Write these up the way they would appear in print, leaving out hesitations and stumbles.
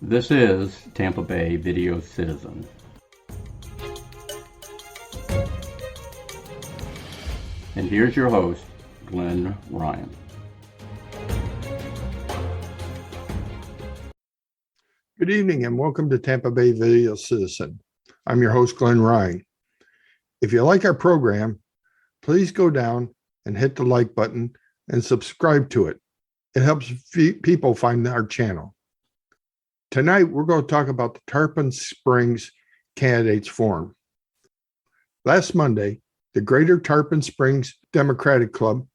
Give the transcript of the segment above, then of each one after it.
This is Tampa Bay Video Citizen. And here's your host, Glenn Ryan. Good evening and welcome to Tampa Bay Video Citizen. I'm your host, Glenn Ryan. If you like our program, please go down and hit the like button and subscribe to it. It helps people find our channel. Tonight, we're going to talk about the Tarpon Springs Candidates Forum. Last Monday, the Greater Tarpon Springs Democratic Club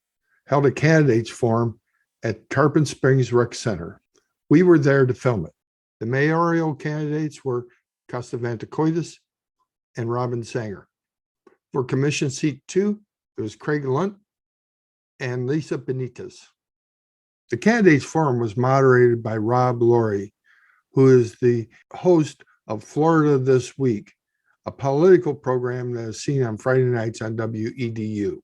held a candidates forum at Tarpon Springs Rec Center. We were there to film it. The mayoral candidates were Costa Vantacoides and Robin Sanger. For Commission Seat 2, it was Craig Lunt and Lisa Benitez. The candidates forum was moderated by Rob Laurie, who is the host of Florida This Week, a political program that is seen on Friday nights on WEDU.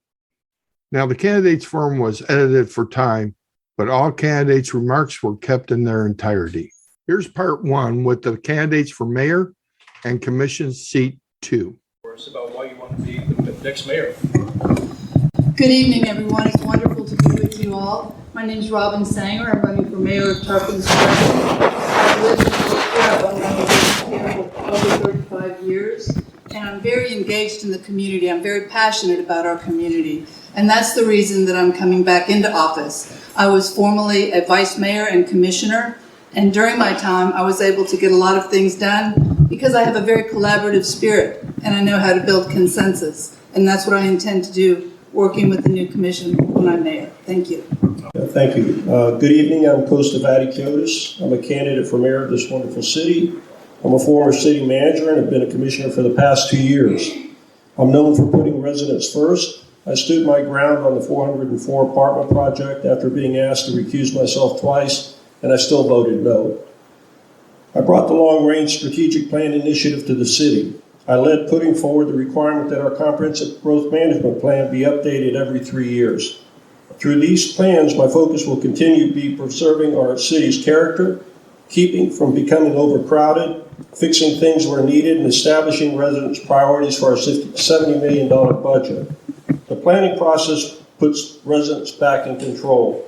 Now, the candidates forum was edited for time, but all candidates' remarks were kept in their entirety. Here's part one with the candidates for mayor and commission seat 2. It's about why you want to be the next mayor. Good evening, everyone. It's wonderful to be with you all. My name is Robin Sanger. I'm running for mayor of Tarpon Springs. I've lived in Florida. I've been here for over 35 years, and I'm very engaged in the community. I'm very passionate about our community, and that's the reason that I'm coming back into office. I was formerly a vice mayor and commissioner, and during my time, I was able to get a lot of things done because I have a very collaborative spirit, and I know how to build consensus, and that's what I intend to do, working with the new commission when I'm mayor. Thank you. Thank you. Good evening. I'm Costa Vantacoides. I'm a candidate for mayor of this wonderful city. I'm a former city manager and have been a commissioner for the past 2 years. I'm known for putting residents first. I stood my ground on the 404 apartment project after being asked to recuse myself twice, and I still voted no. I brought the long-range strategic plan initiative to the city. I led putting forward the requirement that our comprehensive growth management plan be updated every 3 years. Through these plans, my focus will continue to be preserving our city's character, keeping from becoming overcrowded, fixing things where needed, and establishing residents' priorities for our $70 million budget. The planning process puts residents back in control.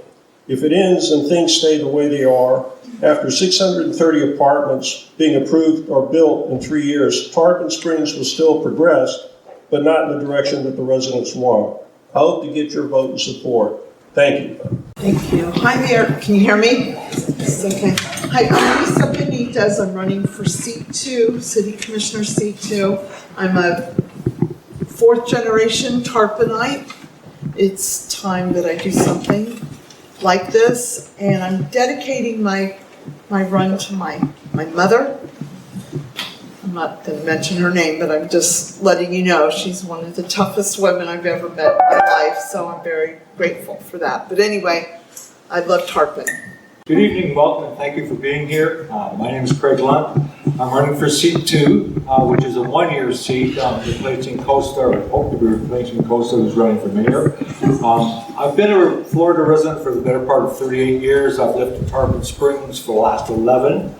If it ends and things stay the way they are, after 630 apartments being approved or built in 3 years, Tarpon Springs will still progress, but not in the direction that the residents want. I hope to get your vote and support. Thank you. Thank you. Hi, Mayor. Can you hear me? It's okay. Hi, I'm Lisa Benitez. I'm running for seat 2, City Commissioner seat 2. I'm a 4th generation Tarponite. It's time that I do something like this, and I'm dedicating my run to my mother. I'm not going to mention her name, but I'm just letting you know she's one of the toughest women I've ever met in my life, so I'm very grateful for that. But anyway, I love Tarpon. Good evening, welcome, and thank you for being here. My name is Craig Lunt. I'm running for seat 2, which is a 1-year seat, replacing Costa, or hope to be replacing Costa, who's running for mayor. I've been a Florida resident for the better part of 38 years. I've lived in Tarpon Springs for the last 11.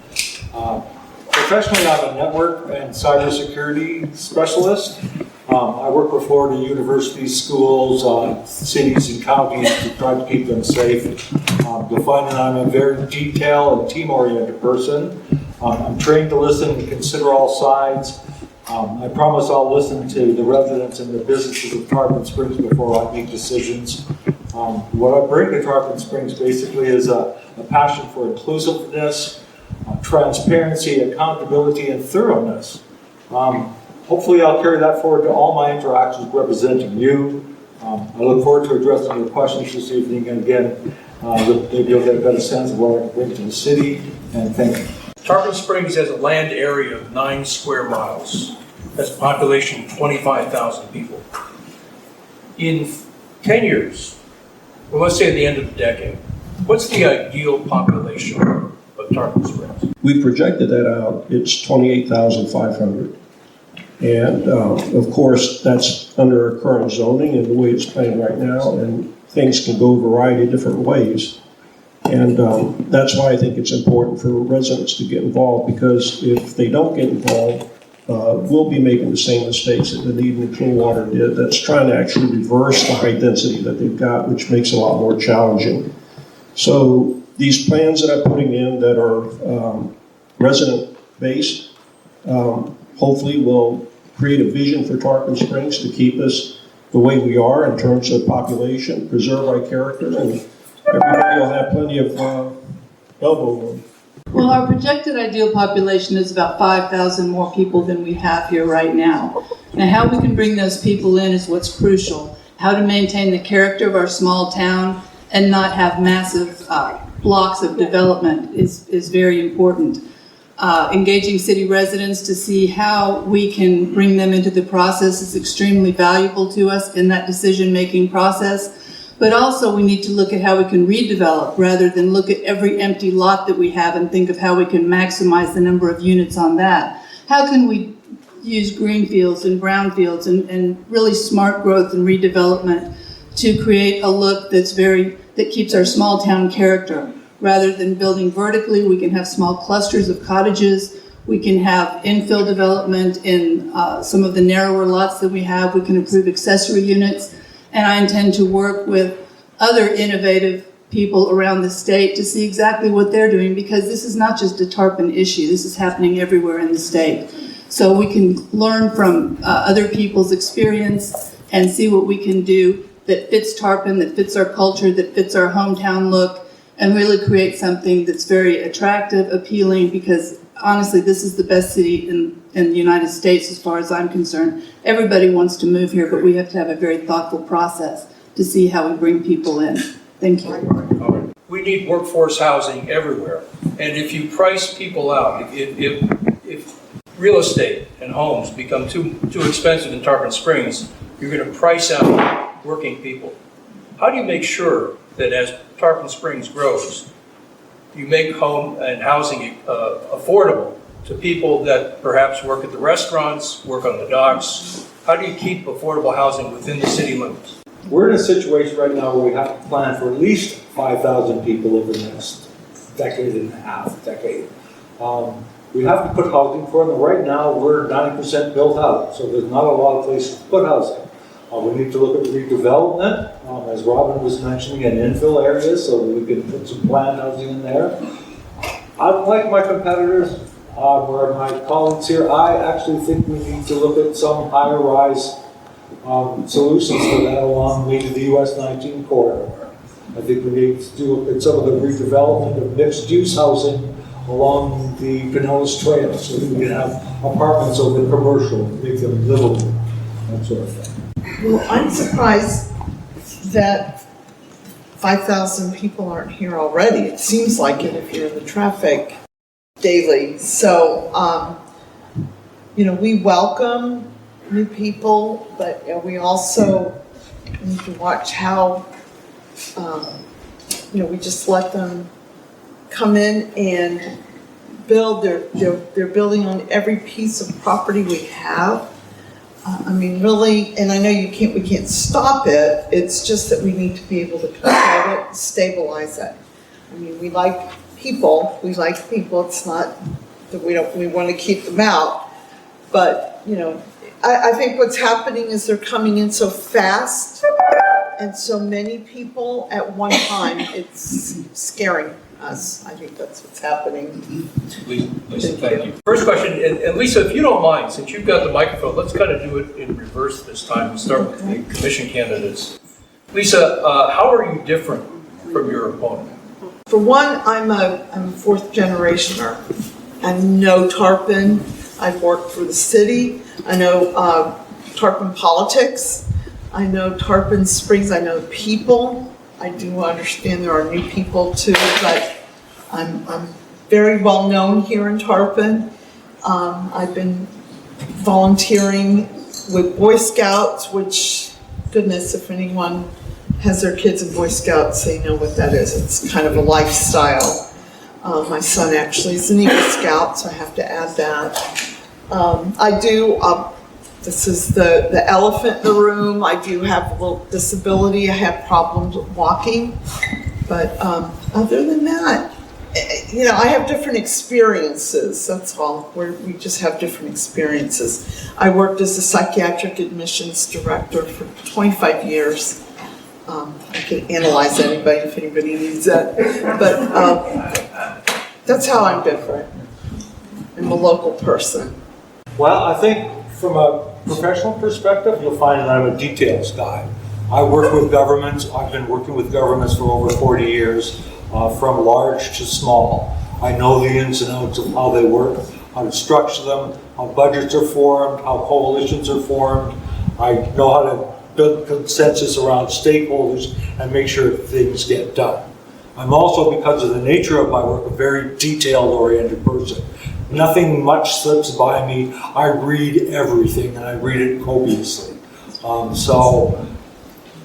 Professionally, I'm a network and cybersecurity specialist. I work with Florida universities, schools, cities, and counties to try to keep them safe. You'll find that I'm a very detail and team-oriented person. I'm trained to listen and consider all sides. I promise I'll listen to the residents and the businesses of Tarpon Springs before I make decisions. What I bring to Tarpon Springs basically is a passion for inclusiveness, transparency, accountability, and thoroughness. Hopefully I'll carry that forward to all my interactions representing you. I look forward to addressing your questions this evening, and again, maybe you'll get a better sense of what I can bring to the city, and thank you. Tarpon Springs has a land area of 9 square miles. That's a population of 25,000 people. In 10 years, well, let's say at the end of the decade, what's the ideal population of Tarpon Springs? We projected that out. It's 28,500. And of course, that's under our current zoning and the way it's planned right now, and things can go a variety of different ways. And that's why I think it's important for residents to get involved, because if they don't get involved, we'll be making the same mistakes that Dunedin and Clearwater did. That's trying to actually reverse the high density that they've got, which makes it a lot more challenging. So these plans that I'm putting in that are resident-based, hopefully will create a vision for Tarpon Springs to keep us the way we are in terms of population, preserve our character, and everybody will have plenty of elbow room. Well, our projected ideal population is about 5,000 more people than we have here right now. Now, how we can bring those people in is what's crucial. How to maintain the character of our small town and not have massive blocks of development is very important. Engaging city residents to see how we can bring them into the process is extremely valuable to us in that decision-making process. But also we need to look at how we can redevelop rather than look at every empty lot that we have and think of how we can maximize the number of units on that. How can we use greenfields and brownfields and really smart growth and redevelopment to create a look that keeps our small town character? Rather than building vertically, we can have small clusters of cottages. We can have infill development in some of the narrower lots that we have. We can improve accessory units. And I intend to work with other innovative people around the state to see exactly what they're doing, because this is not just a Tarpon issue. This is happening everywhere in the state. So we can learn from other people's experience and see what we can do that fits Tarpon, that fits our culture, that fits our hometown look, and really create something that's very attractive, appealing, because honestly, this is the best city in the United States as far as I'm concerned. Everybody wants to move here, but we have to have a very thoughtful process to see how we bring people in. Thank you. We need workforce housing everywhere. And if you price people out, if real estate and homes become too expensive in Tarpon Springs, you're going to price out working people. How do you make sure that as Tarpon Springs grows, you make home and housing affordable to people that perhaps work at the restaurants, work on the docks? How do you keep affordable housing within the city limits? We're in a situation right now where we have to plan for at least 5,000 people over the next decade. We have to put housing for them. Right now, we're 90% built out, so there's not a lot of places to put housing. We need to look at redevelopment, as Robin was mentioning, in infill areas, so we can put some planned housing in there. Unlike my competitors, or my colleagues here, I actually think we need to look at some higher rise solutions for that along maybe the US 19 corridor. I think we need to look at some of the redevelopment of mixed use housing along the Pinellas Trail, so that we can have apartments over commercial, make them livable, that sort of thing. Well, I'm surprised that 5,000 people aren't here already. It seems like it if you're in the traffic daily. So, we welcome new people, but we also need to watch how, we just let them come in and build. They're building on every piece of property we have. Really, and I know we can't stop it. It's just that we need to be able to control it, and stabilize it. We like people. It's not that we want to keep them out. But, I think what's happening is they're coming in so fast and so many people at one time. It's scaring us. I think that's what's happening. Lisa, thank you. First question, and Lisa, if you don't mind, since you've got the microphone, let's kind of do it in reverse this time. We'll start with the commission candidates. Lisa, how are you different from your opponent? For one, I'm a fourth generationer. I know Tarpon. I've worked for the city. I know Tarpon politics. I know Tarpon Springs. I know people. I do understand there are new people too, but I'm very well known here in Tarpon. I've been volunteering with Boy Scouts, which, goodness, if anyone has their kids in Boy Scouts, they know what that is. It's kind of a lifestyle. My son actually is an Eagle Scout, so I have to add that. This is the elephant in the room. I do have a little disability. I have problems with walking. But other than that, I have different experiences, that's all. We just have different experiences. I worked as a psychiatric admissions director for 25 years. I can analyze anybody if anybody needs that. But that's how I'm different. I'm a local person. Well, I think from a professional perspective, you'll find that I'm a details guy. I work with governments. I've been working with governments for over 40 years, from large to small. I know the ins and outs of how they work, how to structure them, how budgets are formed, how coalitions are formed. I know how to build consensus around stakeholders and make sure things get done. I'm also, because of the nature of my work, a very detail-oriented person. Nothing much slips by me. I read everything, and I read it copiously. So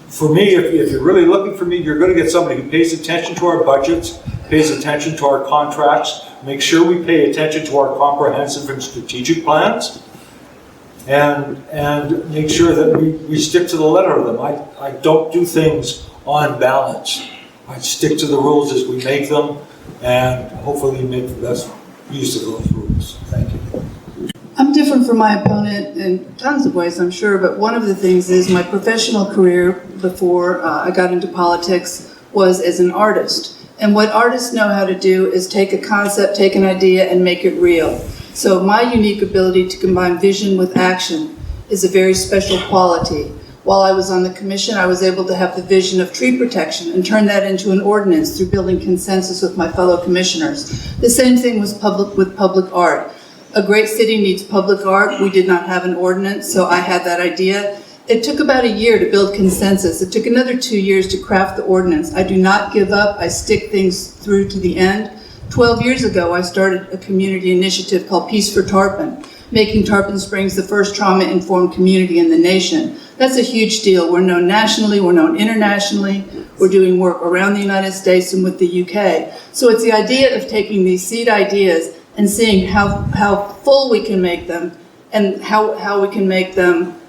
for me, if you're really looking for me, you're going to get somebody who pays attention to our budgets, pays attention to our contracts, make sure we pay attention to our comprehensive and strategic plans, and make sure that we stick to the letter of them. I don't do things on balance. I stick to the rules as we make them, and hopefully make the best use of those rules. Thank you. I'm different from my opponent in tons of ways, I'm sure, but one of the things is my professional career before I got into politics was as an artist. And what artists know how to do is take a concept, take an idea, and make it real. So my unique ability to combine vision with action is a very special quality. While I was on the commission, I was able to have the vision of tree protection and turn that into an ordinance through building consensus with my fellow commissioners. The same thing was with public art. A great city needs public art. We did not have an ordinance, so I had that idea. It took about a year to build consensus. It took another 2 years to craft the ordinance. I do not give up. I stick things through to the end. 12 years ago, I started a community initiative called Peace for Tarpon, making Tarpon Springs the first trauma-informed community in the nation. That's a huge deal. We're known nationally, we're known internationally, we're doing work around the United States and with the UK. So it's the idea of taking these seed ideas and seeing how full we can make them and how we can make them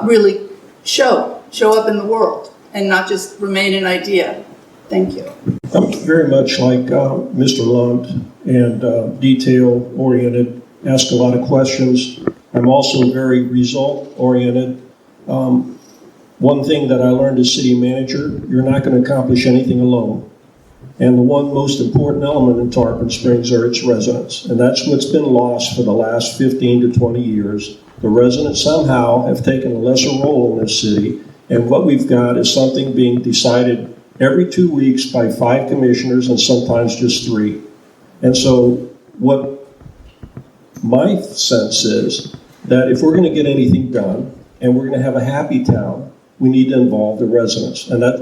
really show up in the world and not just remain an idea. Thank you. I'm very much like Mr. Lunt and detail-oriented, ask a lot of questions. I'm also very result-oriented. One thing that I learned as city manager, you're not going to accomplish anything alone. And the one most important element in Tarpon Springs are its residents. And that's what's been lost for the last 15 to 20 years. The residents somehow have taken a lesser role in this city. And what we've got is something being decided every 2 weeks by 5 commissioners and sometimes just 3. And so what my sense is that if we're going to get anything done and we're going to have a happy town, we need to involve the residents. And that's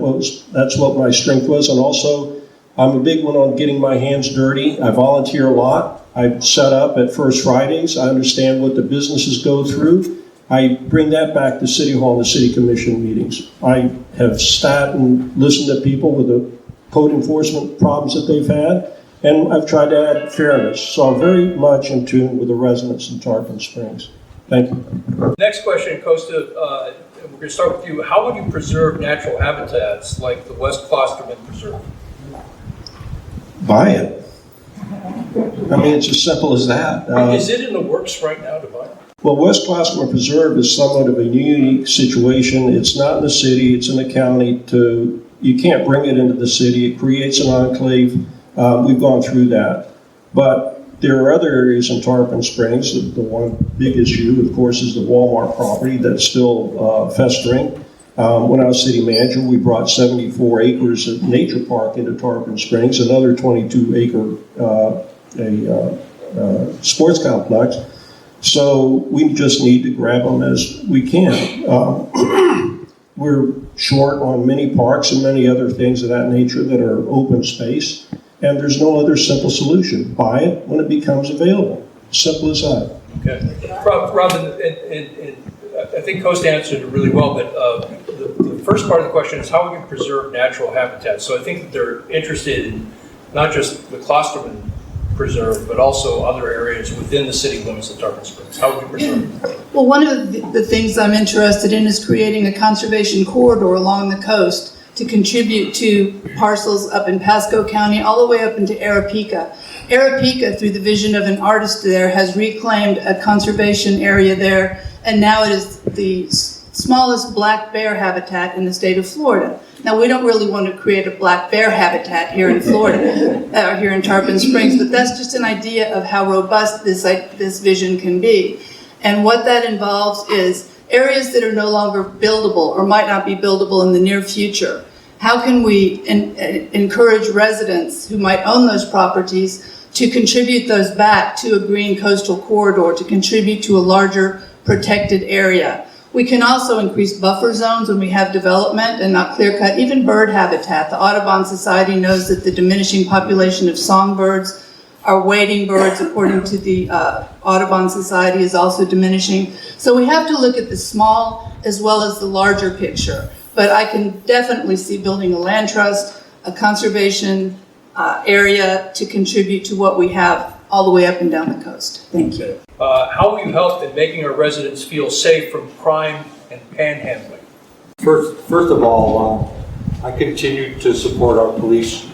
what my strength was. And also, I'm a big one on getting my hands dirty. I volunteer a lot. I set up at First Fridays. I understand what the businesses go through. I bring that back to City Hall and the City Commission meetings. I have sat and listened to people with the code enforcement problems that they've had, and I've tried to add fairness. So I'm very much in tune with the residents in Tarpon Springs. Thank you. Next question, Costa, we're going to start with you. How would you preserve natural habitats like the West Klosterman Preserve? Buy it. I mean, it's as simple as that. Is it in the works right now to buy it? Well, West Klosterman Preserve is somewhat of a unique situation. It's not in the city, it's in the county. You can't bring it into the city. It creates an enclave. We've gone through that. But there are other areas in Tarpon Springs. The one big issue, of course, is the Walmart property that's still festering. When I was city manager, we brought 74 acres of nature park into Tarpon Springs, another 22-acre sports complex. So we just need to grab them as we can. We're short on many parks and many other things of that nature that are open space, and there's no other simple solution. Buy it when it becomes available. Simple as that. Okay. Robin, and I think Costa answered it really well, but the first part of the question is how would you preserve natural habitats? So I think that they're interested in not just the Klosterman Preserve, but also other areas within the city limits of Tarpon Springs. How would you preserve them? Well, one of the things I'm interested in is creating a conservation corridor along the coast to contribute to parcels up in Pasco County, all the way up into Arapika. Arapika, through the vision of an artist there, has reclaimed a conservation area there, and now it is the smallest black bear habitat in the state of Florida. Now, we don't really want to create a black bear habitat here in Florida, or here in Tarpon Springs, but that's just an idea of how robust this vision can be. And what that involves is areas that are no longer buildable or might not be buildable in the near future. How can we encourage residents who might own those properties to contribute those back to a green coastal corridor, to contribute to a larger protected area? We can also increase buffer zones when we have development and not clear cut, even bird habitat. The Audubon Society knows that the diminishing population of songbirds, our wading birds, according to the Audubon Society, is also diminishing. So we have to look at the small as well as the larger picture. But I can definitely see building a land trust, a conservation area to contribute to what we have all the way up and down the coast. Thank you. How have you helped in making our residents feel safe from crime and panhandling? First of all, I continue to support our police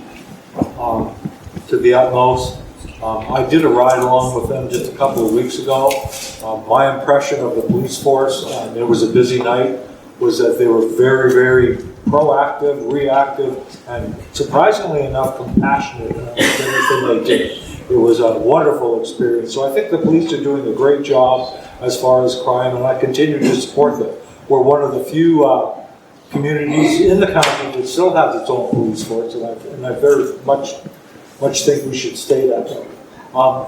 to the utmost. I did a ride along with them just a couple of weeks ago. My impression of the police force, and it was a busy night, was that they were very, very proactive, reactive, and surprisingly enough, compassionate in everything they did. It was a wonderful experience. So I think the police are doing a great job as far as crime, and I continue to support them. We're one of the few communities in the county that still has its own police force, and I very much think we should stay that way.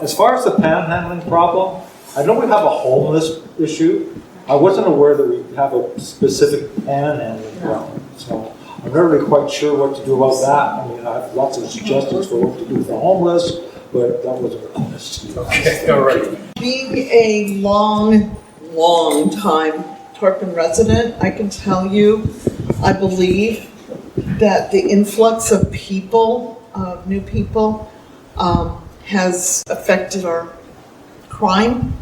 As far as the panhandling problem, I know we have a homeless issue. I wasn't aware that we have a specific panhandling problem, so I'm not really quite sure what to do about that. I mean, I have lots of suggestions for what to do with the homeless, but that wasn't honest. Okay, all right. Being a long time Tarpon resident, I can tell you, I believe that the influx of people, new people, has affected our crime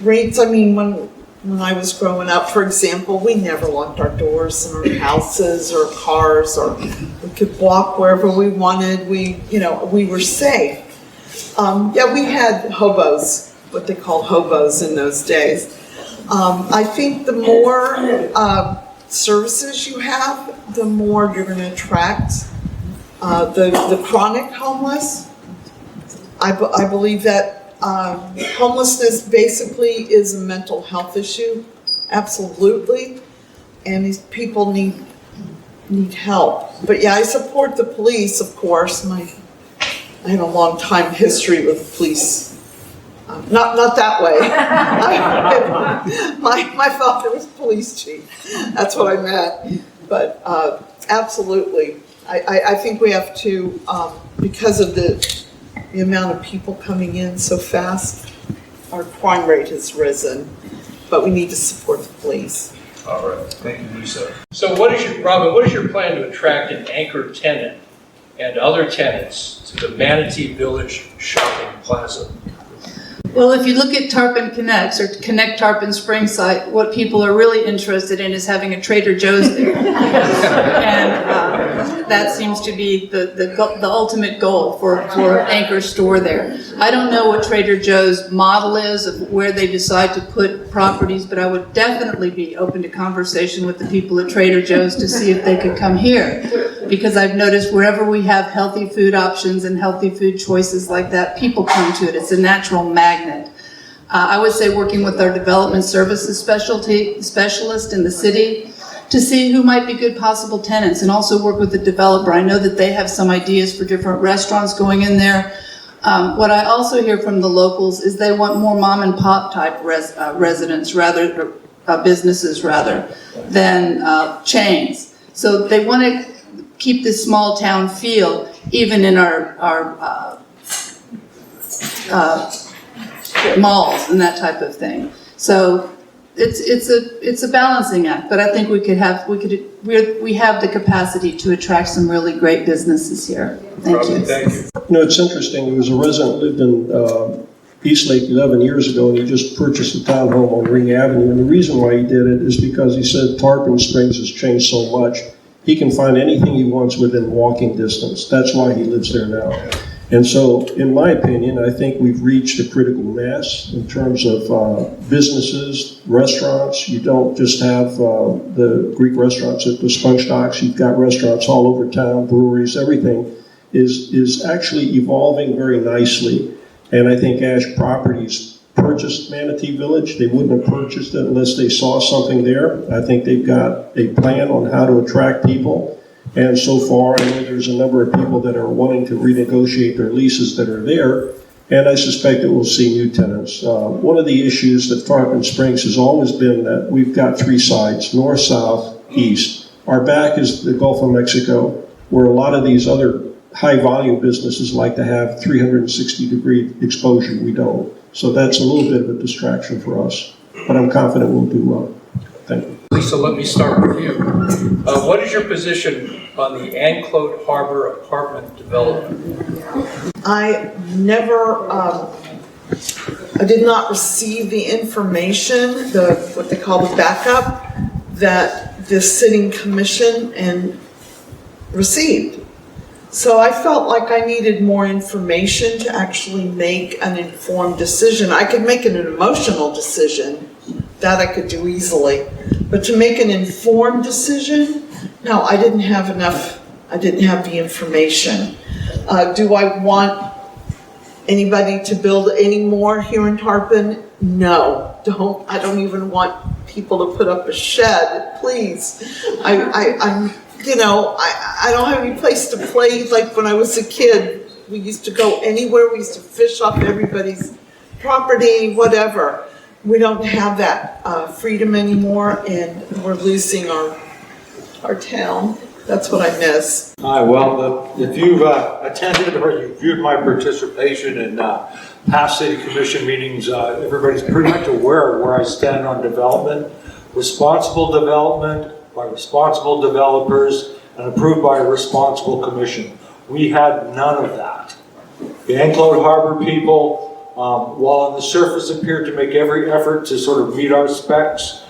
rates. I mean, when I was growing up, for example, we never locked our doors in our houses or cars, or we could walk wherever we wanted. We were safe. Yeah, we had hobos, what they called hobos in those days. I think the more services you have, the more you're going to attract the chronic homeless. I believe that homelessness basically is a mental health issue, absolutely, and these people need help. But yeah, I support the police, of course. I have a long time history with the police. Not that way. My father was police chief. That's what I meant. But absolutely, I think we have to, because of the amount of people coming in so fast, our crime rate has risen, but we need to support the police. All right, thank you, Lisa. So Robin, what is your plan to attract an anchor tenant and other tenants to the Manatee Village Shopping Plaza? Well, if you look at Tarpon Connects or Connect Tarpon Spring site, what people are really interested in is having a Trader Joe's there. And that seems to be the ultimate goal for an anchor store there. I don't know what Trader Joe's model is of where they decide to put properties, but I would definitely be open to conversation with the people at Trader Joe's to see if they could come here. Because I've noticed wherever we have healthy food options and healthy food choices like that, people come to it. It's a natural magnet. I would say working with our development services specialist in the city to see who might be good possible tenants, and also work with the developer. I know that they have some ideas for different restaurants going in there. What I also hear from the locals is they want more mom and pop type residents businesses rather than chains. So they want to keep this small town feel even in our malls and that type of thing. So it's a balancing act, but I think we have the capacity to attract some really great businesses here. Thank you. Thank you. You know, it's interesting. There was a resident who lived in Eastlake 11 years ago, and he just purchased a townhome on Ring Avenue. And the reason why he did it is because he said Tarpon Springs has changed so much. He can find anything he wants within walking distance. That's why he lives there now. And so, in my opinion, I think we've reached a critical mass in terms of businesses, restaurants. You don't just have the Greek restaurants at the Sponge Docks. You've got restaurants all over town, breweries, everything is actually evolving very nicely. And I think Ash Properties purchased Manatee Village. They wouldn't have purchased it unless they saw something there. I think they've got a plan on how to attract people. And so far, I know there's a number of people that are wanting to renegotiate their leases that are there, and I suspect that we'll see new tenants. One of the issues that Tarpon Springs has always been that we've got three sides, north, south, east. Our back is the Gulf of Mexico, where a lot of these other high-volume businesses like to have 360-degree exposure. We don't. So that's a little bit of a distraction for us, but I'm confident we'll do well. Thank you. Lisa, let me start with you. What is your position on the Anclote Harbor apartment development? I never, I did not receive the information, what they call the backup, that the sitting commission and received. So I felt like I needed more information to actually make an informed decision. I could make an emotional decision, that I could do easily. But to make an informed decision, no, I didn't have enough, I didn't have the information. Do I want anybody to build any more here in Tarpon? No, I don't even want people to put up a shed, please. I'm, you know, I don't have any place to play. Like when I was a kid, we used to go anywhere. We used to fish off everybody's property, whatever. We don't have that freedom anymore, and we're losing our town. That's what I miss. Hi, well, if you've attended or you've viewed my participation in past city commission meetings, everybody's pretty much aware of where I stand on development. Responsible development by responsible developers and approved by a responsible commission. We had none of that. The Anclote Harbor people, while on the surface appeared to make every effort to sort of meet our specs,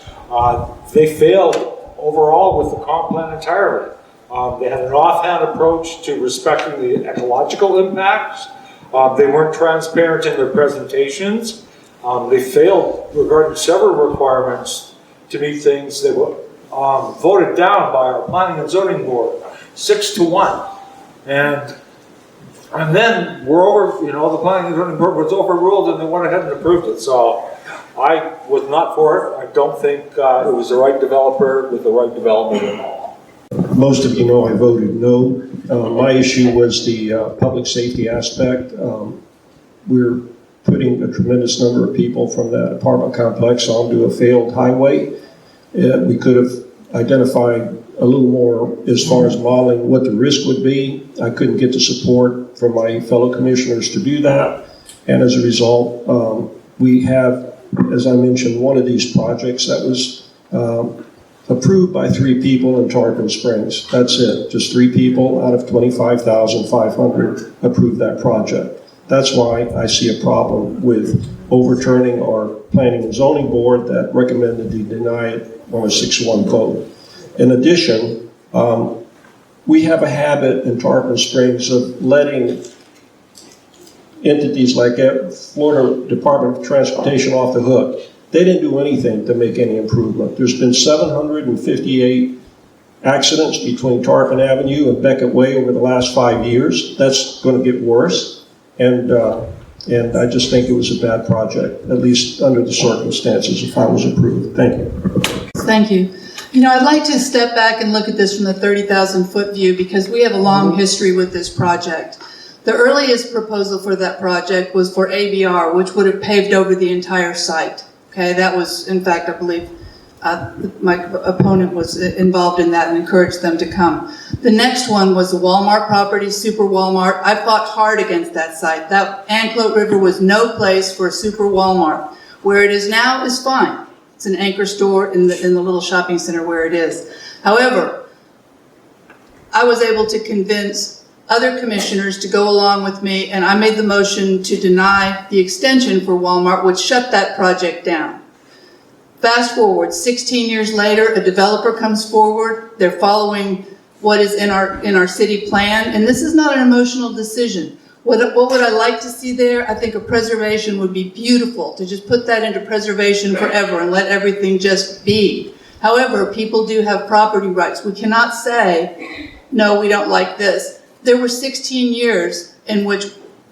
they failed overall with the comp plan entirely. They had an offhand approach to respecting the ecological impacts. They weren't transparent in their presentations. They failed regarding several requirements to meet things that were voted down by our planning and zoning board, 6-1. And then we're over, the planning and zoning board was overruled and they went ahead and approved it. So I was not for it. I don't think it was the right developer with the right development at all. Most of you know I voted no. My issue was the public safety aspect. We're putting a tremendous number of people from that apartment complex onto a failed highway. We could have identified a little more as far as modeling what the risk would be. I couldn't get the support from my fellow commissioners to do that. And as a result, we have, as I mentioned, one of these projects that was approved by 3 people in Tarpon Springs. That's it. Just 3 people out of 25,500 approved that project. That's why I see a problem with overturning our planning and zoning board that recommended to deny it on a 6-1 vote. In addition, we have a habit in Tarpon Springs of letting entities like Florida Department of Transportation off the hook. They didn't do anything to make any improvement. There's been 758 accidents between Tarpon Avenue and Beckett Way over the last 5 years. That's going to get worse. And I just think it was a bad project, at least under the circumstances, if I was approved. Thank you. Thank you. I'd like to step back and look at this from the 30,000-foot view because we have a long history with this project. The earliest proposal for that project was for ABR, which would have paved over the entire site. Okay, that was, in fact, I believe my opponent was involved in that and encouraged them to come. The next one was the Walmart property, Super Walmart. I fought hard against that site. That Anclote River was no place for a Super Walmart. Where it is now is fine. It's an anchor store in the little shopping center where it is. However, I was able to convince other commissioners to go along with me, and I made the motion to deny the extension for Walmart, which shut that project down. Fast forward, 16 years later, a developer comes forward. They're following what is in our city plan, and this is not an emotional decision. What would I like to see there? I think a preservation would be beautiful, to just put that into preservation forever and let everything just be. However, people do have property rights. We cannot say, no, we don't like this. There were 16 years in which,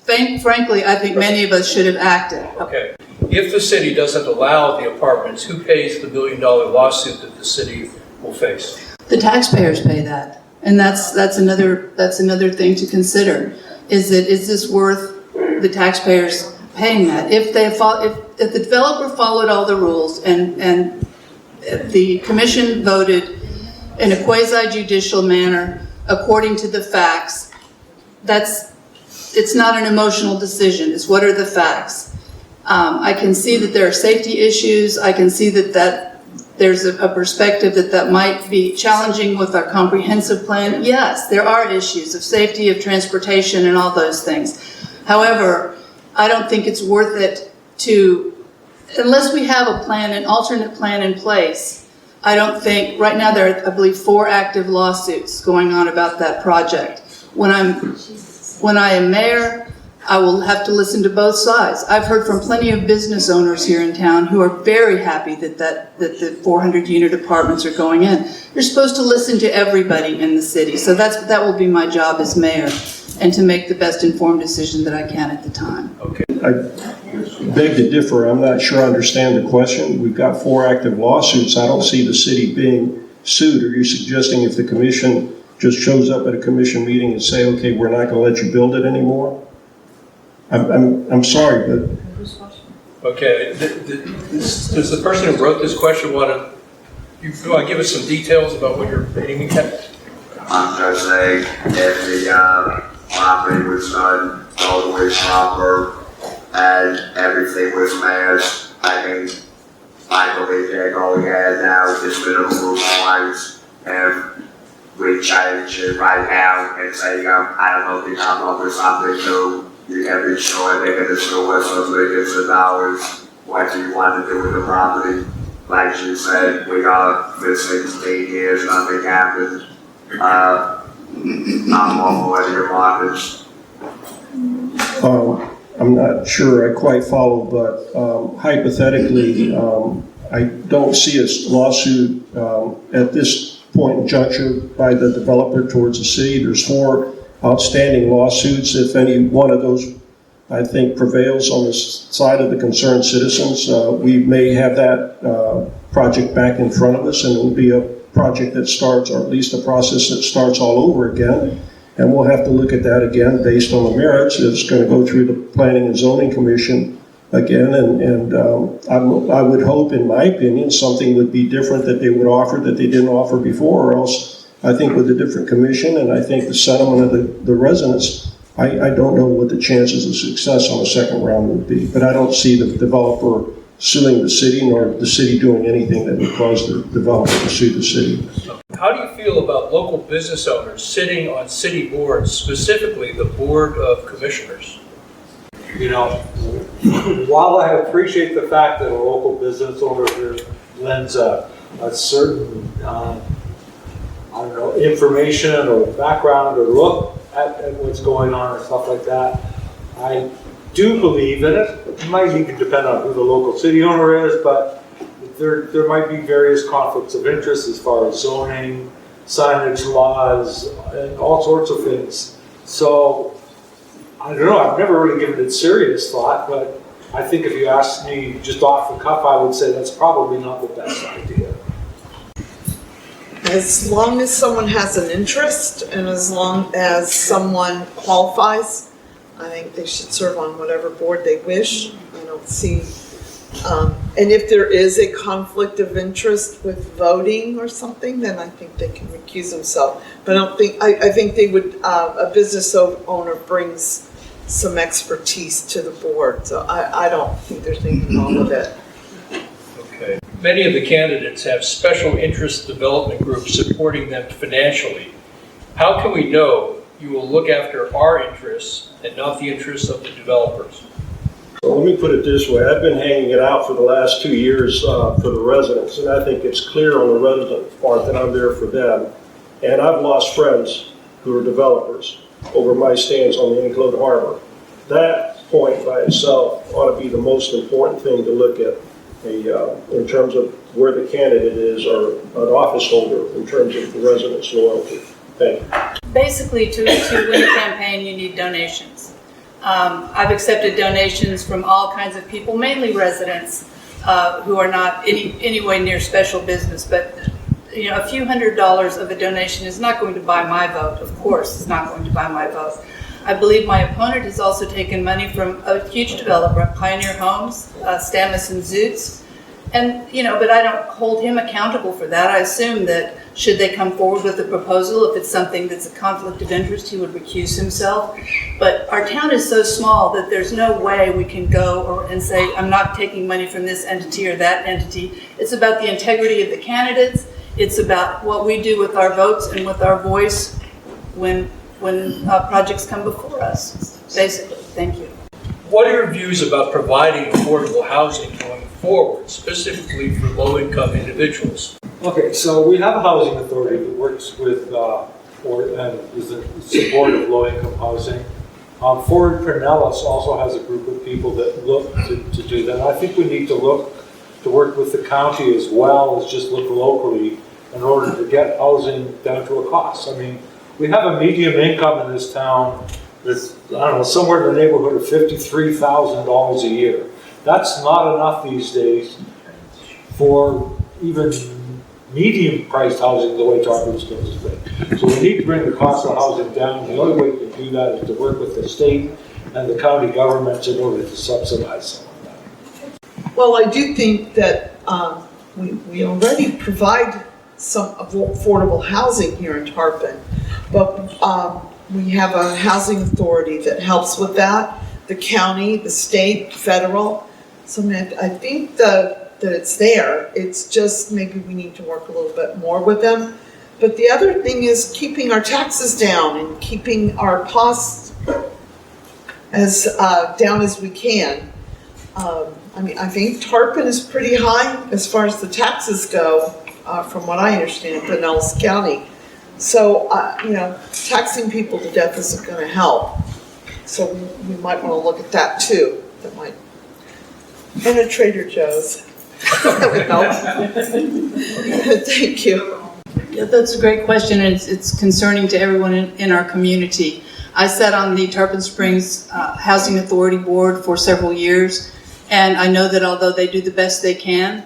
frankly, I think many of us should have acted. Okay. If the city doesn't allow the apartments, who pays the $1 billion lawsuit that the city will face? The taxpayers pay that, and that's another thing to consider. Is this worth the taxpayers paying that? If the developer followed all the rules and the commission voted in a quasi-judicial manner according to the facts, it's not an emotional decision. It's what are the facts. I can see that there are safety issues. I can see that there's a perspective that might be challenging with our comprehensive plan. Yes, there are issues of safety, of transportation, and all those things. However, I don't think it's worth it unless we have a plan, an alternate plan in place. I don't think, right now there are, I believe, 4 active lawsuits going on about that project. When I am mayor, I will have to listen to both sides. I've heard from plenty of business owners here in town who are very happy that the 400 unit apartments are going in. You're supposed to listen to everybody in the city. So that will be my job as mayor, and to make the best informed decision that I can at the time. Okay. I beg to differ. I'm not sure I understand the question. We've got 4 active lawsuits. I don't see the city being sued. Are you suggesting if the commission just shows up at a commission meeting and say, okay, we're not going to let you build it anymore? I'm sorry, but... Okay, does the person who wrote this question want to give us some details about what you're aiming at? I'm just saying, if the property was done all the way proper and everything was managed, I believe that all we have now is just minimum roof lines, and we change it right now and say, I don't know if you come up with something new. You can be sure they're going to show us some millions of dollars. What do you want to do with the property? Like you said, we got for 16 years, nothing happened. I'm all for the apartments. I'm not sure I quite follow, but hypothetically, I don't see a lawsuit at this point in juncture by the developer towards the city. There's 4 outstanding lawsuits. If any one of those, I think, prevails on the side of the concerned citizens, we may have that project back in front of us, and it will be a project that starts, or at least a process that starts all over again. And we'll have to look at that again based on the merits. It's going to go through the Planning and Zoning Commission again, and I would hope, in my opinion, something would be different that they would offer that they didn't offer before, or else I think with a different commission, and I think the sentiment of the residents, I don't know what the chances of success on the second round would be. But I don't see the developer suing the city, nor the city doing anything that would cause the developer to sue the city. How do you feel about local business owners sitting on city boards, specifically the Board of Commissioners? You know, while I appreciate the fact that a local business owner here lends a certain information or background or look at what's going on and stuff like that, I do believe in it. It might even depend on who the local city owner is, but there might be various conflicts of interest as far as zoning, signage laws, and all sorts of things. So, I don't know, I've never really given it serious thought, but I think if you asked me just off the cuff, I would say that's probably not the best idea. As long as someone has an interest and as long as someone qualifies, I think they should serve on whatever board they wish. I don't see, and if there is a conflict of interest with voting or something, then I think they can recuse themselves. But I think they would, a business owner brings some expertise to the board, so I don't think there's anything wrong with it. Okay. Many of the candidates have special interest development groups supporting them financially. How can we know you will look after our interests and not the interests of the developers? Well, let me put it this way. I've been hanging it out for the last 2 years for the residents, and I think it's clear on the resident part that I'm there for them. And I've lost friends who are developers over my stance on the Anclote Harbor. That point by itself ought to be the most important thing to look at in terms of where the candidate is or an office holder in terms of the residents' loyalty. Thank you. Basically, to win a campaign, you need donations. I've accepted donations from all kinds of people, mainly residents who are not any way near special business, but a few $100s of a donation is not going to buy my vote. Of course, it's not going to buy my vote. I believe my opponent has also taken money from a huge developer, Pioneer Homes, Stamus and Zoots. And, but I don't hold him accountable for that. I assume that should they come forward with a proposal, if it's something that's a conflict of interest, he would recuse himself. But our town is so small that there's no way we can go and say, I'm not taking money from this entity or that entity. It's about the integrity of the candidates. It's about what we do with our votes and with our voice when projects come before us, basically. Thank you. What are your views about providing affordable housing going forward, specifically for low-income individuals? Okay, so we have a housing authority that works with, and is in support of low-income housing. Ford Pinellas also has a group of people that look to do that. I think we need to look to work with the county as well as just look locally in order to get housing down to a cost. I mean, we have a medium income in this town that's, somewhere in the neighborhood of $53,000 a year. That's not enough these days for even medium-priced housing the way Tarpon's does this thing. So we need to bring the cost of housing down. The only way to do that is to work with the state and the county governments in order to subsidize some of that. Well, I do think that we already provide some affordable housing here in Tarpon, but we have a housing authority that helps with that, the county, the state, federal. So I think that it's there. It's just maybe we need to work a little bit more with them. But the other thing is keeping our taxes down and keeping our costs as down as we can. I think Tarpon is pretty high as far as the taxes go, from what I understand, Pinellas County. So, taxing people to death isn't going to help. So we might want to look at that too. That might. And a Trader Joe's. That would help. Thank you. Yeah, that's a great question, and it's concerning to everyone in our community. I sat on the Tarpon Springs Housing Authority Board for several years, and I know that although they do the best they can,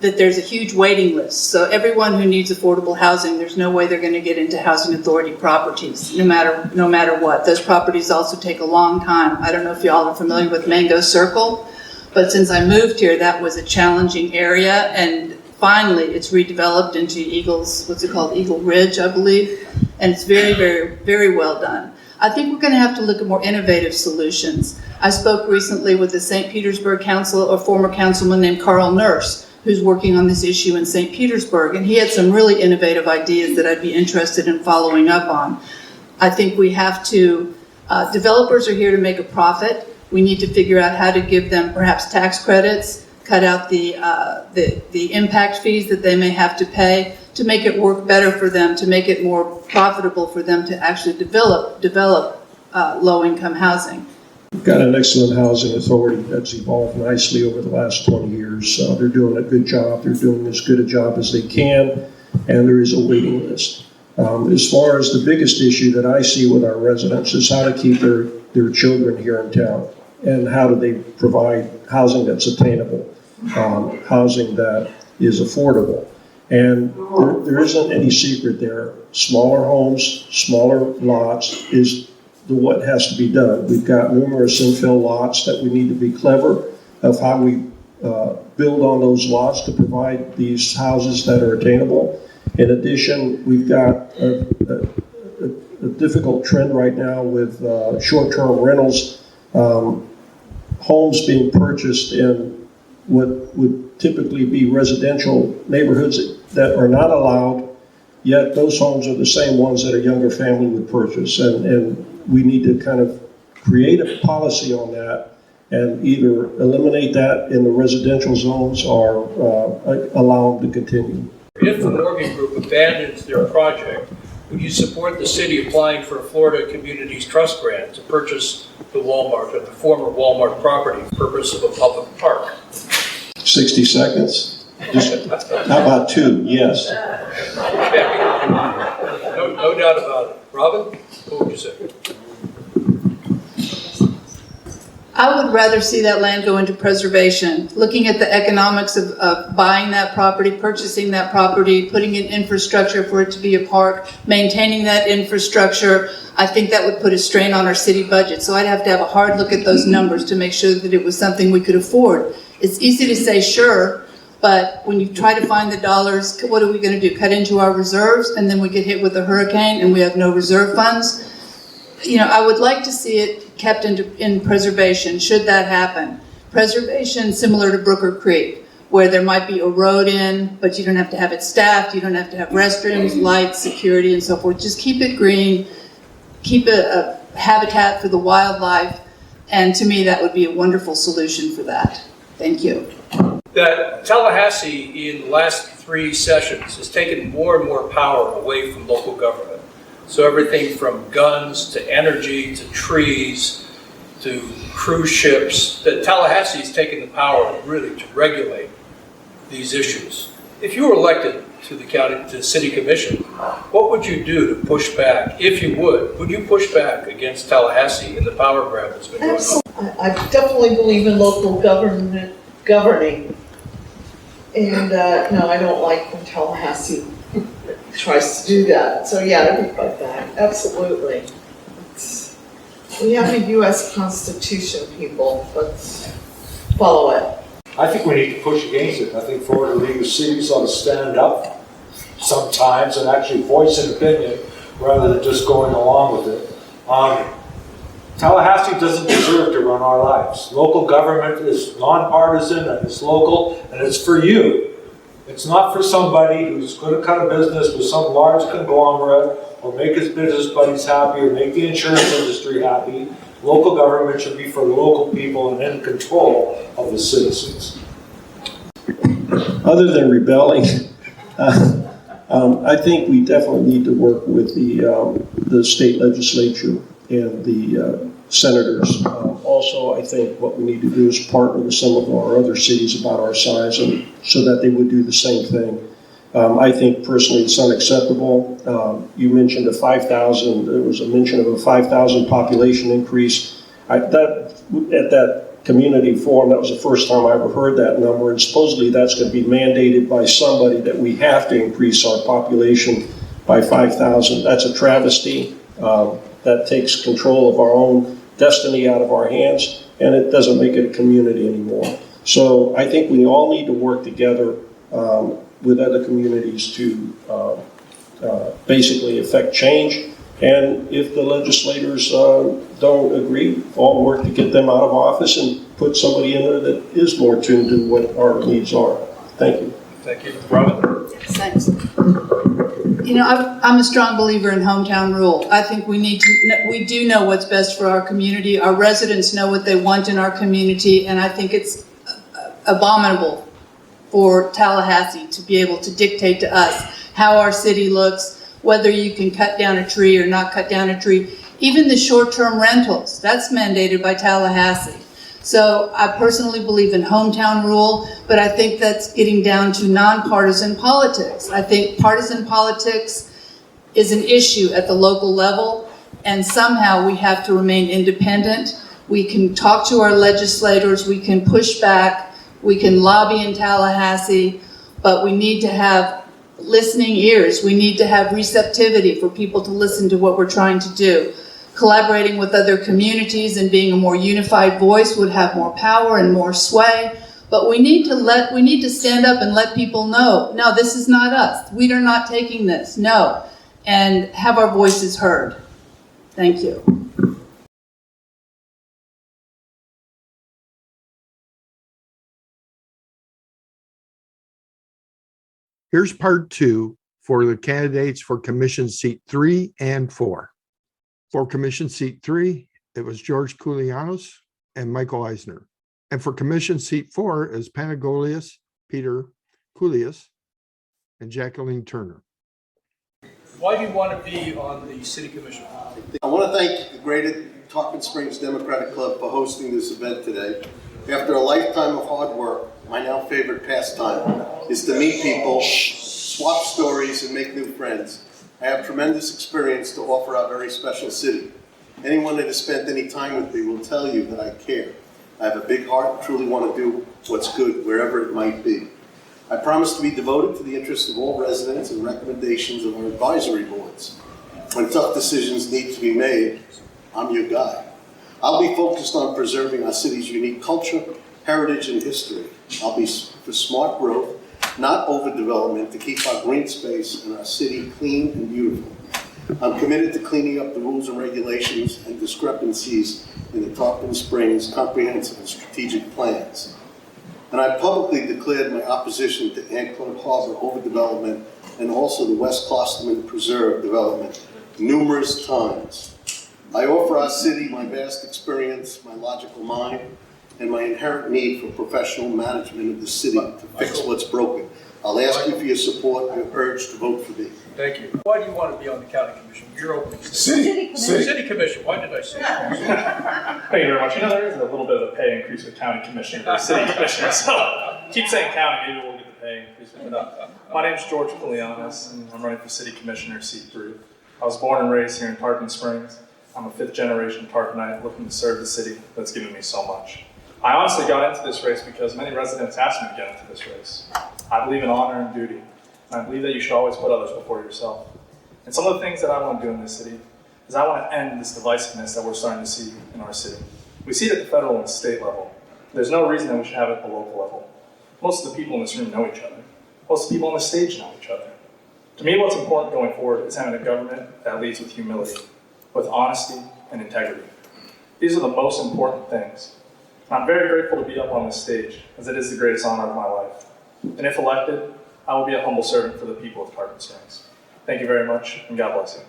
that there's a huge waiting list. So everyone who needs affordable housing, there's no way they're going to get into housing authority properties, no matter what. Those properties also take a long time. I don't know if y'all are familiar with Mango Circle, but since I moved here, that was a challenging area, and finally it's redeveloped into Eagle Ridge, I believe, and it's very, very, very well done. I think we're going to have to look at more innovative solutions. I spoke recently with the St. Petersburg former councilman named Carl Nurse, who's working on this issue in St. Petersburg, and he had some really innovative ideas that I'd be interested in following up on. I think we have to, developers are here to make a profit. We need to figure out how to give them perhaps tax credits, cut out the impact fees that they may have to pay to make it work better for them, to make it more profitable for them to actually develop low-income housing. We've got an excellent housing authority that's evolved nicely over the last 20 years. They're doing a good job. They're doing as good a job as they can, and there is a waiting list. As far as the biggest issue that I see with our residents is how to keep their children here in town, and how do they provide housing that's attainable, housing that is affordable. And there isn't any secret there. Smaller homes, smaller lots is what has to be done. We've got numerous infill lots that we need to be clever of how we build on those lots to provide these houses that are attainable. In addition, we've got a difficult trend right now with short-term rentals, homes being purchased in what would typically be residential neighborhoods that are not allowed, yet those homes are the same ones that a younger family would purchase. And we need to kind of create a policy on that and either eliminate that in the residential zones or allow them to continue. If the Morgan Group abandons their project, would you support the city applying for a Florida Communities Trust grant to purchase the Walmart, or the former Walmart property, for the purpose of a public park? 60 seconds? How about 2? Yes. No doubt about it. Robin, what would you say? I would rather see that land go into preservation. Looking at the economics of buying that property, purchasing that property, putting in infrastructure for it to be a park, maintaining that infrastructure, I think that would put a strain on our city budget. So I'd have to have a hard look at those numbers to make sure that it was something we could afford. It's easy to say sure, but when you try to find the dollars, what are we going to do? Cut into our reserves, and then we get hit with a hurricane and we have no reserve funds? You know, I would like to see it kept in preservation, should that happen. Preservation similar to Brooker Creek, where there might be a road in, but you don't have to have it staffed, you don't have to have restrooms, lights, security, and so forth. Just keep it green, keep a habitat for the wildlife, and to me that would be a wonderful solution for that. Thank you. That Tallahassee in the last 3 sessions has taken more and more power away from local government. So everything from guns to energy to trees to cruise ships, that Tallahassee has taken the power really to regulate these issues. If you were elected to the city commission, what would you do to push back? If you would you push back against Tallahassee and the power grab that's been going on? I definitely believe in local government governing. And no, I don't like when Tallahassee tries to do that. So yeah, I think about that. Absolutely. We have a U.S. Constitution, people. Let's follow it. I think we need to push against it. I think Florida League of Cities ought to stand up sometimes and actually voice an opinion rather than just going along with it. Tallahassee doesn't deserve to run our lives. Local government is nonpartisan and it's local and it's for you. It's not for somebody who's going to cut a business with some large conglomerate or make his business buddies happy or make the insurance industry happy. Local government should be for local people and in control of the citizens. Other than rebelling, I think we definitely need to work with the state legislature and the senators. Also, I think what we need to do is partner with some of our other cities about our size, and so that they would do the same thing. I think personally it's unacceptable. You mentioned 5,000, there was a mention of a 5,000 population increase. At that community forum, that was the first time I ever heard that number, and supposedly that's going to be mandated by somebody that we have to increase our population by 5,000. That's a travesty. That takes control of our own destiny out of our hands, and it doesn't make it a community anymore. So I think we all need to work together with other communities to basically affect change. And if the legislators don't agree, all work to get them out of office and put somebody in there that is more tuned to what our needs are. Thank you. Thank you. Robin? Thanks. You know, I'm a strong believer in hometown rule. I think we do know what's best for our community. Our residents know what they want in our community, and I think it's abominable for Tallahassee to be able to dictate to us how our city looks, whether you can cut down a tree or not cut down a tree. Even the short-term rentals, that's mandated by Tallahassee. So I personally believe in hometown rule, but I think that's getting down to nonpartisan politics. I think partisan politics is an issue at the local level, and somehow we have to remain independent. We can talk to our legislators, we can push back, we can lobby in Tallahassee, but we need to have listening ears. We need to have receptivity for people to listen to what we're trying to do. Collaborating with other communities and being a more unified voice would have more power and more sway. But we need to stand up and let people know, no, this is not us. We are not taking this, no. And have our voices heard. Thank you. Here's part 2 for the candidates for Commission Seat 3 and 4. For Commission Seat 3, it was George Koulianos and Michael Eisner. And for Commission Seat 4 is Panagolius, Peter Koulias, and Jacqueline Turner. Why do you want to be on the city commission? I want to thank the Greater Tarpon Springs Democratic Club for hosting this event today. After a lifetime of hard work, my now favorite pastime is to meet people, swap stories, and make new friends. I have tremendous experience to offer our very special city. Anyone that has spent any time with me will tell you that I care. I have a big heart and truly want to do what's good wherever it might be. I promise to be devoted to the interests of all residents and recommendations of our advisory boards. When tough decisions need to be made, I'm your guy. I'll be focused on preserving our city's unique culture, heritage, and history. I'll be for smart growth, not overdevelopment, to keep our green space and our city clean and beautiful. I'm committed to cleaning up the rules and regulations and discrepancies in the Tarpon Springs comprehensive and strategic plans. And I publicly declared my opposition to Anclote Harbor overdevelopment and also the West Closterman Preserve development numerous times. I offer our city my vast experience, my logical mind, and my inherent need for professional management of the city to fix what's broken. I'll ask you for your support and urge to vote for me. Thank you. Why do you want to be on the county commission? Your opening statement. City commission. Why did I say that? Thank you very much. You know, there is a little bit of a pay increase with county commissioner versus city commissioner, so keep saying county, maybe we'll get the pay increase with it. My name is George Kilianis, and I'm running for city commissioner, seat 3. I was born and raised here in Tarpon Springs. I'm a 5th generation Tarponite looking to serve the city that's given me so much. I honestly got into this race because many residents asked me to get into this race. I believe in honor and duty, and I believe that you should always put others before yourself. And some of the things that I want to do in this city is I want to end this divisiveness that we're starting to see in our city. We see it at the federal and state level. There's no reason that we should have it at the local level. Most of the people in this room know each other. Most of the people on the stage know each other. To me, what's important going forward is having a government that leads with humility, with honesty and integrity. These are the most important things. I'm very grateful to be up on this stage, as it is the greatest honor of my life. And if elected, I will be a humble servant for the people of Tarpon Springs. Thank you very much, and God bless you.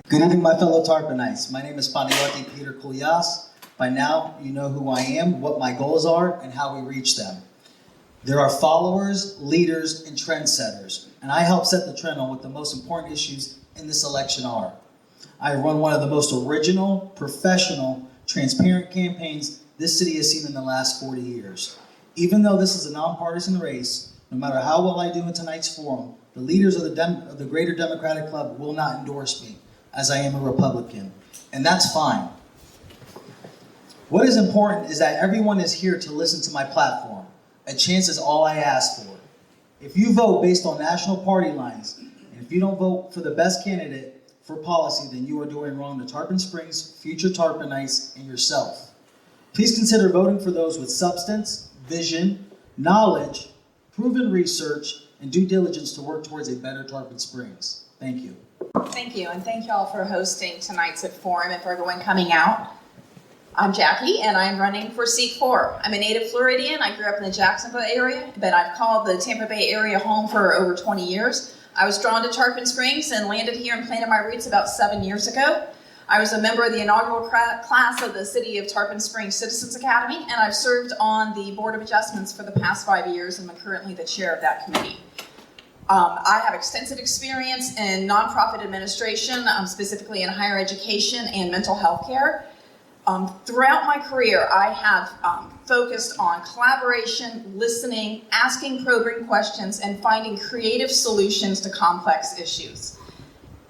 Good evening, my fellow Tarponites. My name is Panayoti Peter Kulias. By now, you know who I am, what my goals are, and how we reach them. There are followers, leaders, and trendsetters, and I help set the trend on what the most important issues in this election are. I run one of the most original, professional, transparent campaigns this city has seen in the last 40 years. Even though this is a nonpartisan race, no matter how well I do in tonight's forum, the leaders of the Greater Democratic Club will not endorse me, as I am a Republican, and that's fine. What is important is that everyone is here to listen to my platform. A chance is all I ask for. If you vote based on national party lines, and if you don't vote for the best candidate for policy, then you are doing wrong to Tarpon Springs, future Tarponites, and yourself. Please consider voting for those with substance, vision, knowledge, proven research, and due diligence to work towards a better Tarpon Springs. Thank you. Thank you, and thank you all for hosting tonight's forum and for everyone coming out. I'm Jackie, and I'm running for seat 4. I'm a native Floridian. I grew up in the Jacksonville area, but I've called the Tampa Bay area home for over 20 years. I was drawn to Tarpon Springs and landed here and planted my roots about 7 years ago. I was a member of the inaugural class of the City of Tarpon Springs Citizens Academy, and I've served on the Board of Adjustments for the past 5 years, and I'm currently the chair of that committee. I have extensive experience in nonprofit administration, specifically in higher education and mental health care. Throughout my career, I have focused on collaboration, listening, asking probing questions, and finding creative solutions to complex issues.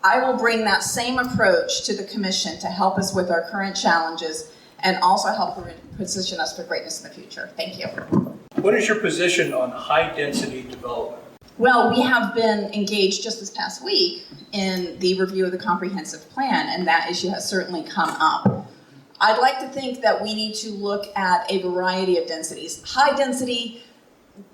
I will bring that same approach to the Commission to help us with our current challenges and also help position us for greatness in the future. Thank you. What is your position on high-density development? Well, we have been engaged just this past week in the review of the comprehensive plan, and that issue has certainly come up. I'd like to think that we need to look at a variety of densities. High density,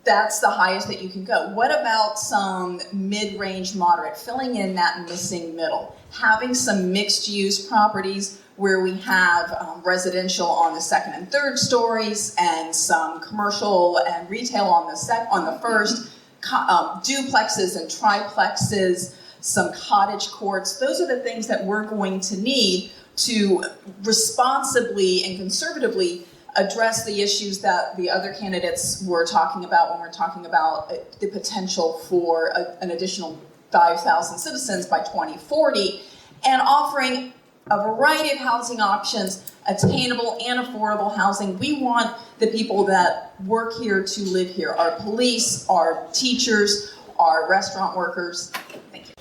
that's the highest that you can go. What about some mid-range moderate, filling in that missing middle? Having some mixed-use properties where we have residential on the 2nd and 3rd stories and some commercial and retail on the first, duplexes and triplexes, some cottage courts. Those are the things that we're going to need to responsibly and conservatively address the issues that the other candidates were talking about when we're talking about the potential for an additional 5,000 citizens by 2040, and offering a variety of housing options, attainable and affordable housing. We want the people that work here to live here, our police, our teachers, our restaurant workers. Thank you.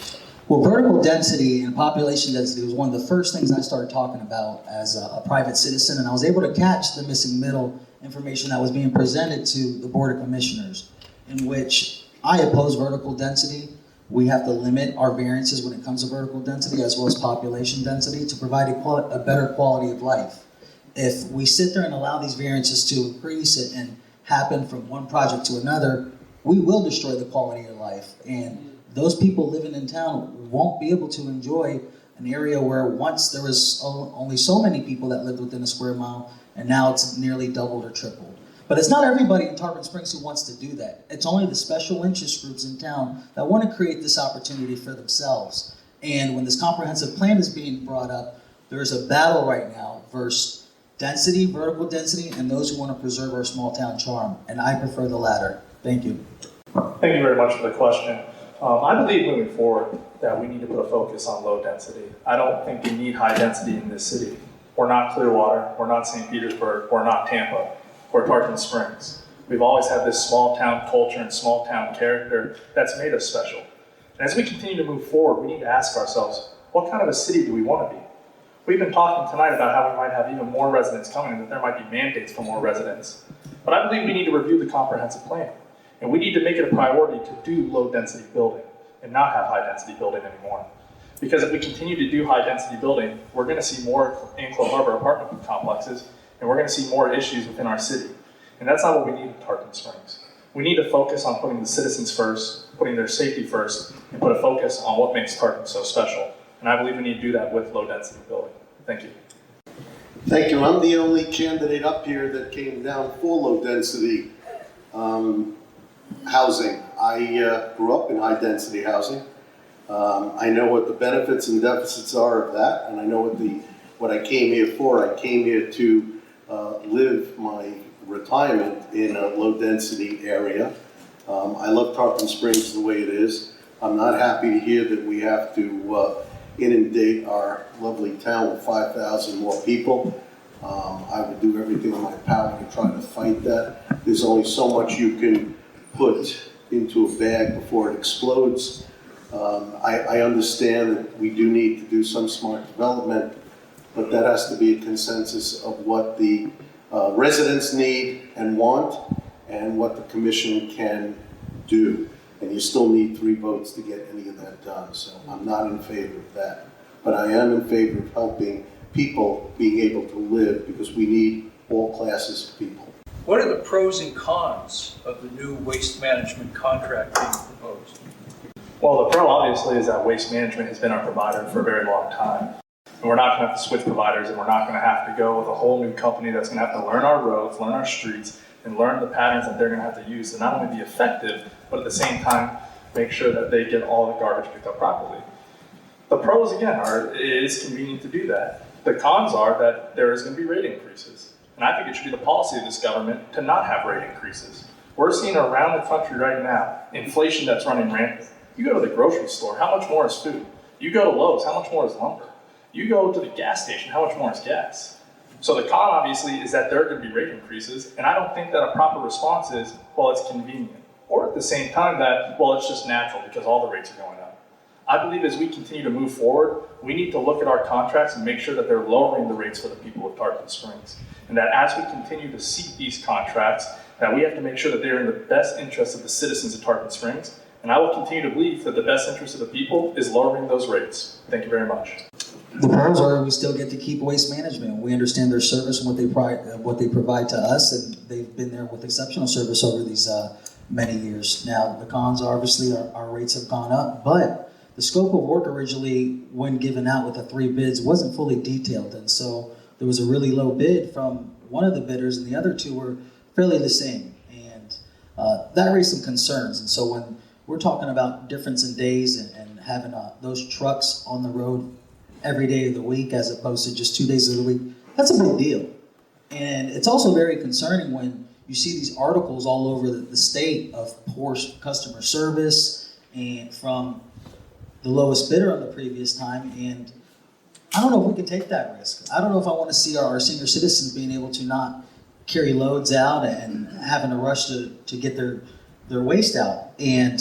Well, vertical density and population density was one of the first things I started talking about as a private citizen, and I was able to catch the missing middle information that was being presented to the Board of Commissioners, in which I oppose vertical density. We have to limit our variances when it comes to vertical density as well as population density to provide a better quality of life. If we sit there and allow these variances to increase and happen from one project to another, we will destroy the quality of life. And those people living in town won't be able to enjoy an area where once there was only so many people that lived within a square mile, and now it's nearly doubled or tripled. But it's not everybody in Tarpon Springs who wants to do that. It's only the special interest groups in town that want to create this opportunity for themselves. And when this comprehensive plan is being brought up, there's a battle right now versus density, vertical density, and those who want to preserve our small town charm. And I prefer the latter. Thank you. Thank you very much for the question. I believe moving forward that we need to put a focus on low density. I don't think we need high density in this city. We're not Clearwater, we're not St. Petersburg, we're not Tampa, we're Tarpon Springs. We've always had this small town culture and small town character that's made us special. And as we continue to move forward, we need to ask ourselves, what kind of a city do we want to be? We've been talking tonight about how we might have even more residents coming and that there might be mandates for more residents. But I believe we need to review the comprehensive plan. And we need to make it a priority to do low density building and not have high density building anymore. Because if we continue to do high density building, we're going to see more Anclote Harbor apartment complexes, and we're going to see more issues within our city. And that's not what we need in Tarpon Springs. We need to focus on putting the citizens first, putting their safety first, and put a focus on what makes Tarpon so special. And I believe we need to do that with low density building. Thank you. Thank you. I'm the only candidate up here that came down for low density housing. I grew up in high density housing. I know what the benefits and deficits are of that, and I know what I came here for. I came here to live my retirement in a low density area. I love Tarpon Springs the way it is. I'm not happy to hear that we have to inundate our lovely town with 5,000 more people. I would do everything in my power to try to fight that. There's only so much you can put into a bag before it explodes. I understand that we do need to do some smart development, but that has to be a consensus of what the residents need and want and what the commission can do. And you still need 3 votes to get any of that done. So I'm not in favor of that. But I am in favor of helping people being able to live, because we need all classes of people. What are the pros and cons of the new waste management contract being proposed? Well, the pro obviously is that waste management has been our provider for a very long time. And we're not going to have to switch providers, and we're not going to have to go with a whole new company that's going to have to learn our roads, learn our streets, and learn the patterns that they're going to have to use to not only be effective, but at the same time, make sure that they get all the garbage picked up properly. The pros, again, are it is convenient to do that. The cons are that there is going to be rate increases. And I think it should be the policy of this government to not have rate increases. We're seeing around the country right now inflation that's running rampant. You go to the grocery store, how much more is food? You go to Lowe's, how much more is lumber? You go to the gas station, how much more is gas? So the con, obviously, is that there are going to be rate increases, and I don't think that a proper response is, well, it's convenient. Or at the same time that, well, it's just natural because all the rates are going up. I believe as we continue to move forward, we need to look at our contracts and make sure that they're lowering the rates for the people of Tarpon Springs. And that as we continue to seek these contracts, that we have to make sure that they're in the best interest of the citizens of Tarpon Springs. And I will continue to believe that the best interest of the people is lowering those rates. Thank you very much. The pros are we still get to keep waste management. We understand their service and what they provide to us, and they've been there with exceptional service over these many years. Now, the cons are obviously our rates have gone up, but the scope of work originally, when given out with the 3 bids, wasn't fully detailed, and so there was a really low bid from one of the bidders, and the other 2 were fairly the same, and that raised some concerns. And so when we're talking about difference in days and having those trucks on the road every day of the week as opposed to just 2 days of the week, that's a big deal. And it's also very concerning when you see these articles all over the state of poor customer service and from the lowest bidder on the previous time, and I don't know if we can take that risk. I don't know if I want to see our senior citizens being able to not carry loads out and having to rush to get their waste out. And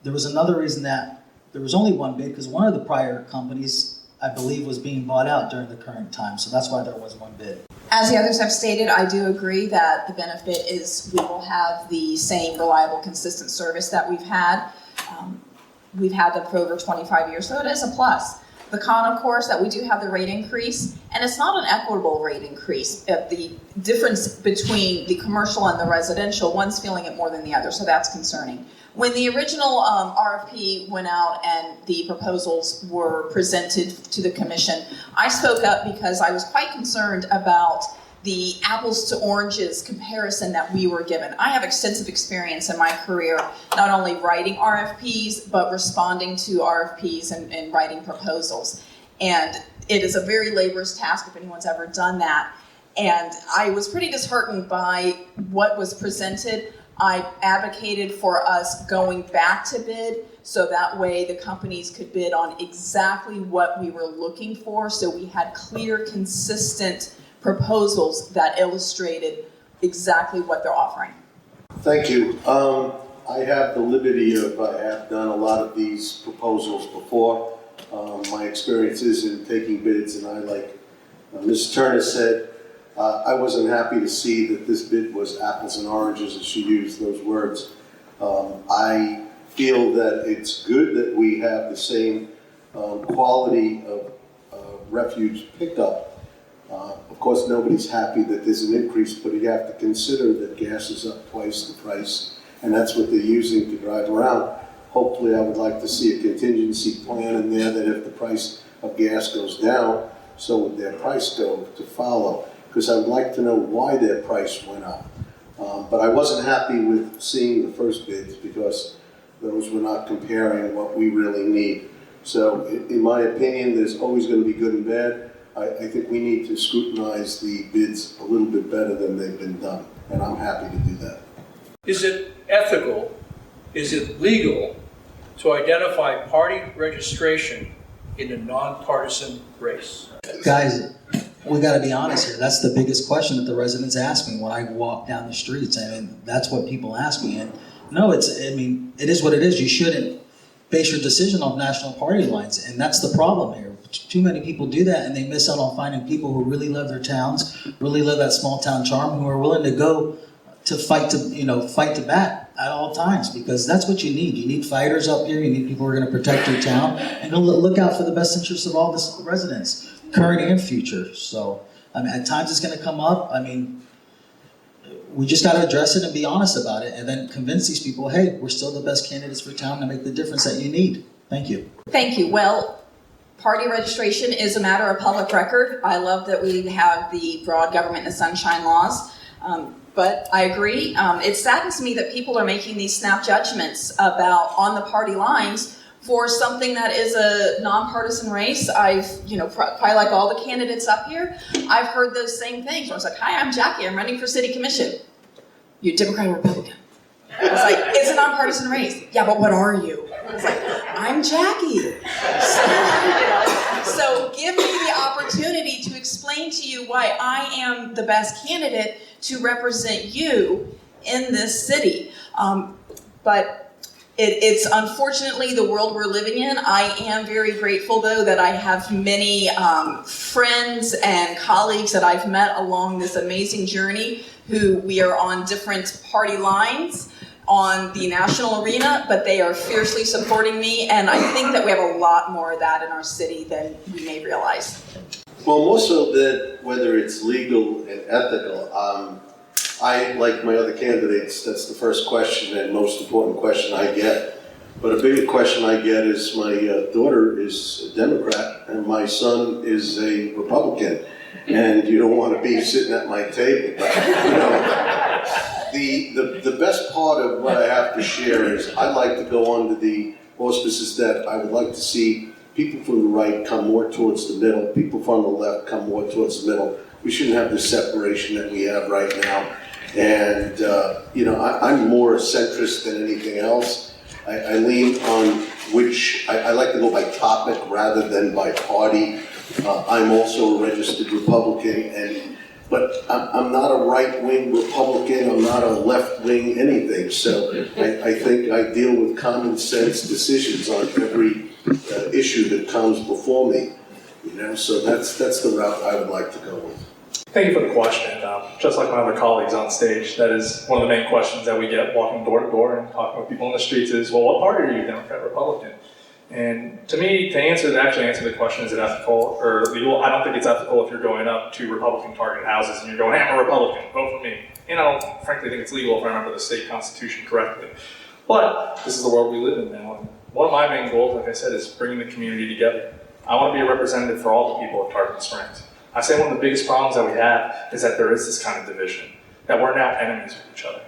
there was another reason that there was only one bid, because one of the prior companies, I believe, was being bought out during the current time. So that's why there was one bid. As the others have stated, I do agree that the benefit is we will have the same reliable, consistent service that we've had. We've had them for over 25 years, so it is a plus. The con, of course, that we do have the rate increase, and it's not an equitable rate increase. The difference between the commercial and the residential, one's feeling it more than the other, so that's concerning. When the original RFP went out and the proposals were presented to the commission, I spoke up because I was quite concerned about the apples to oranges comparison that we were given. I have extensive experience in my career, not only writing RFPs, but responding to RFPs and writing proposals. And it is a very laborious task if anyone's ever done that. And I was pretty disheartened by what was presented. I advocated for us going back to bid so that way the companies could bid on exactly what we were looking for, so we had clear, consistent proposals that illustrated exactly what they're offering. Thank you. I have the liberty of, I have done a lot of these proposals before. My experience is in taking bids, and I, like Ms. Turner said, I wasn't happy to see that this bid was apples and oranges, as she used those words. I feel that it's good that we have the same quality of refuge pickup. Of course, nobody's happy that there's an increase, but you have to consider that gas is up twice the price, and that's what they're using to drive around. Hopefully, I would like to see a contingency plan in there that if the price of gas goes down, so would their price go to follow, because I would like to know why their price went up. But I wasn't happy with seeing the first bids because those were not comparing what we really need. So in my opinion, there's always going to be good and bad. I think we need to scrutinize the bids a little bit better than they've been done, and I'm happy to do that. Is it ethical, is it legal to identify party registration in a nonpartisan race? Guys, we got to be honest here. That's the biggest question that the residents ask me when I walk down the streets. I mean, that's what people ask me. And no, it is what it is. You shouldn't base your decision on national party lines, and that's the problem here. Too many people do that, and they miss out on finding people who really love their towns, really love that small town charm, who are willing to go to fight to bat at all times, because that's what you need. You need fighters up here. You need people who are going to protect your town and look out for the best interests of all the residents, current and future. So, I mean, at times it's going to come up. I mean, we just got to address it and be honest about it, and then convince these people, hey, we're still the best candidates for town to make the difference that you need. Thank you. Thank you. Well, party registration is a matter of public record. I love that we have the broad government and sunshine laws. But I agree. It saddens me that people are making these snap judgments about on the party lines for something that is a nonpartisan race. I've, probably like all the candidates up here, I've heard those same things. I was like, hi, I'm Jackie. I'm running for city commission. You Democrat or Republican? I was like, it's a nonpartisan race. Yeah, but what are you? I was like, I'm Jackie. So give me the opportunity to explain to you why I am the best candidate to represent you in this city. But it's unfortunately the world we're living in. I am very grateful, though, that I have many friends and colleagues that I've met along this amazing journey who we are on different party lines on the national arena, but they are fiercely supporting me, and I think that we have a lot more of that in our city than we may realize. Well, more so that whether it's legal and ethical, I, like my other candidates, that's the first question and most important question I get. But a bigger question I get is my daughter is a Democrat and my son is a Republican, and you don't want to be sitting at my table. But, the best part of what I have to share is I'd like to go under the auspices that I would like to see people from the right come more towards the middle, people from the left come more towards the middle. We shouldn't have the separation that we have right now. And, I'm more centrist than anything else. I lean on which I like to go by topic rather than by party. I'm also a registered Republican, but I'm not a right-wing Republican, I'm not a left-wing anything, so I think I deal with common sense decisions on every issue that comes before me, so that's the route I would like to go with. Thank you for the question. Just like my other colleagues on stage, that is one of the main questions that we get walking door to door and talking with people in the streets is, well, what party are you, Democrat, Republican? And to me, to actually answer the question, is it ethical or legal? I don't think it's ethical if you're going up to Republican targeted houses and you're going, hey, I'm a Republican, vote for me. And I don't frankly think it's legal if I remember the state constitution correctly. But this is the world we live in now. And one of my main goals, like I said, is bringing the community together. I want to be a representative for all the people of Tarpon Springs. I say one of the biggest problems that we have is that there is this kind of division, that we're now enemies with each other.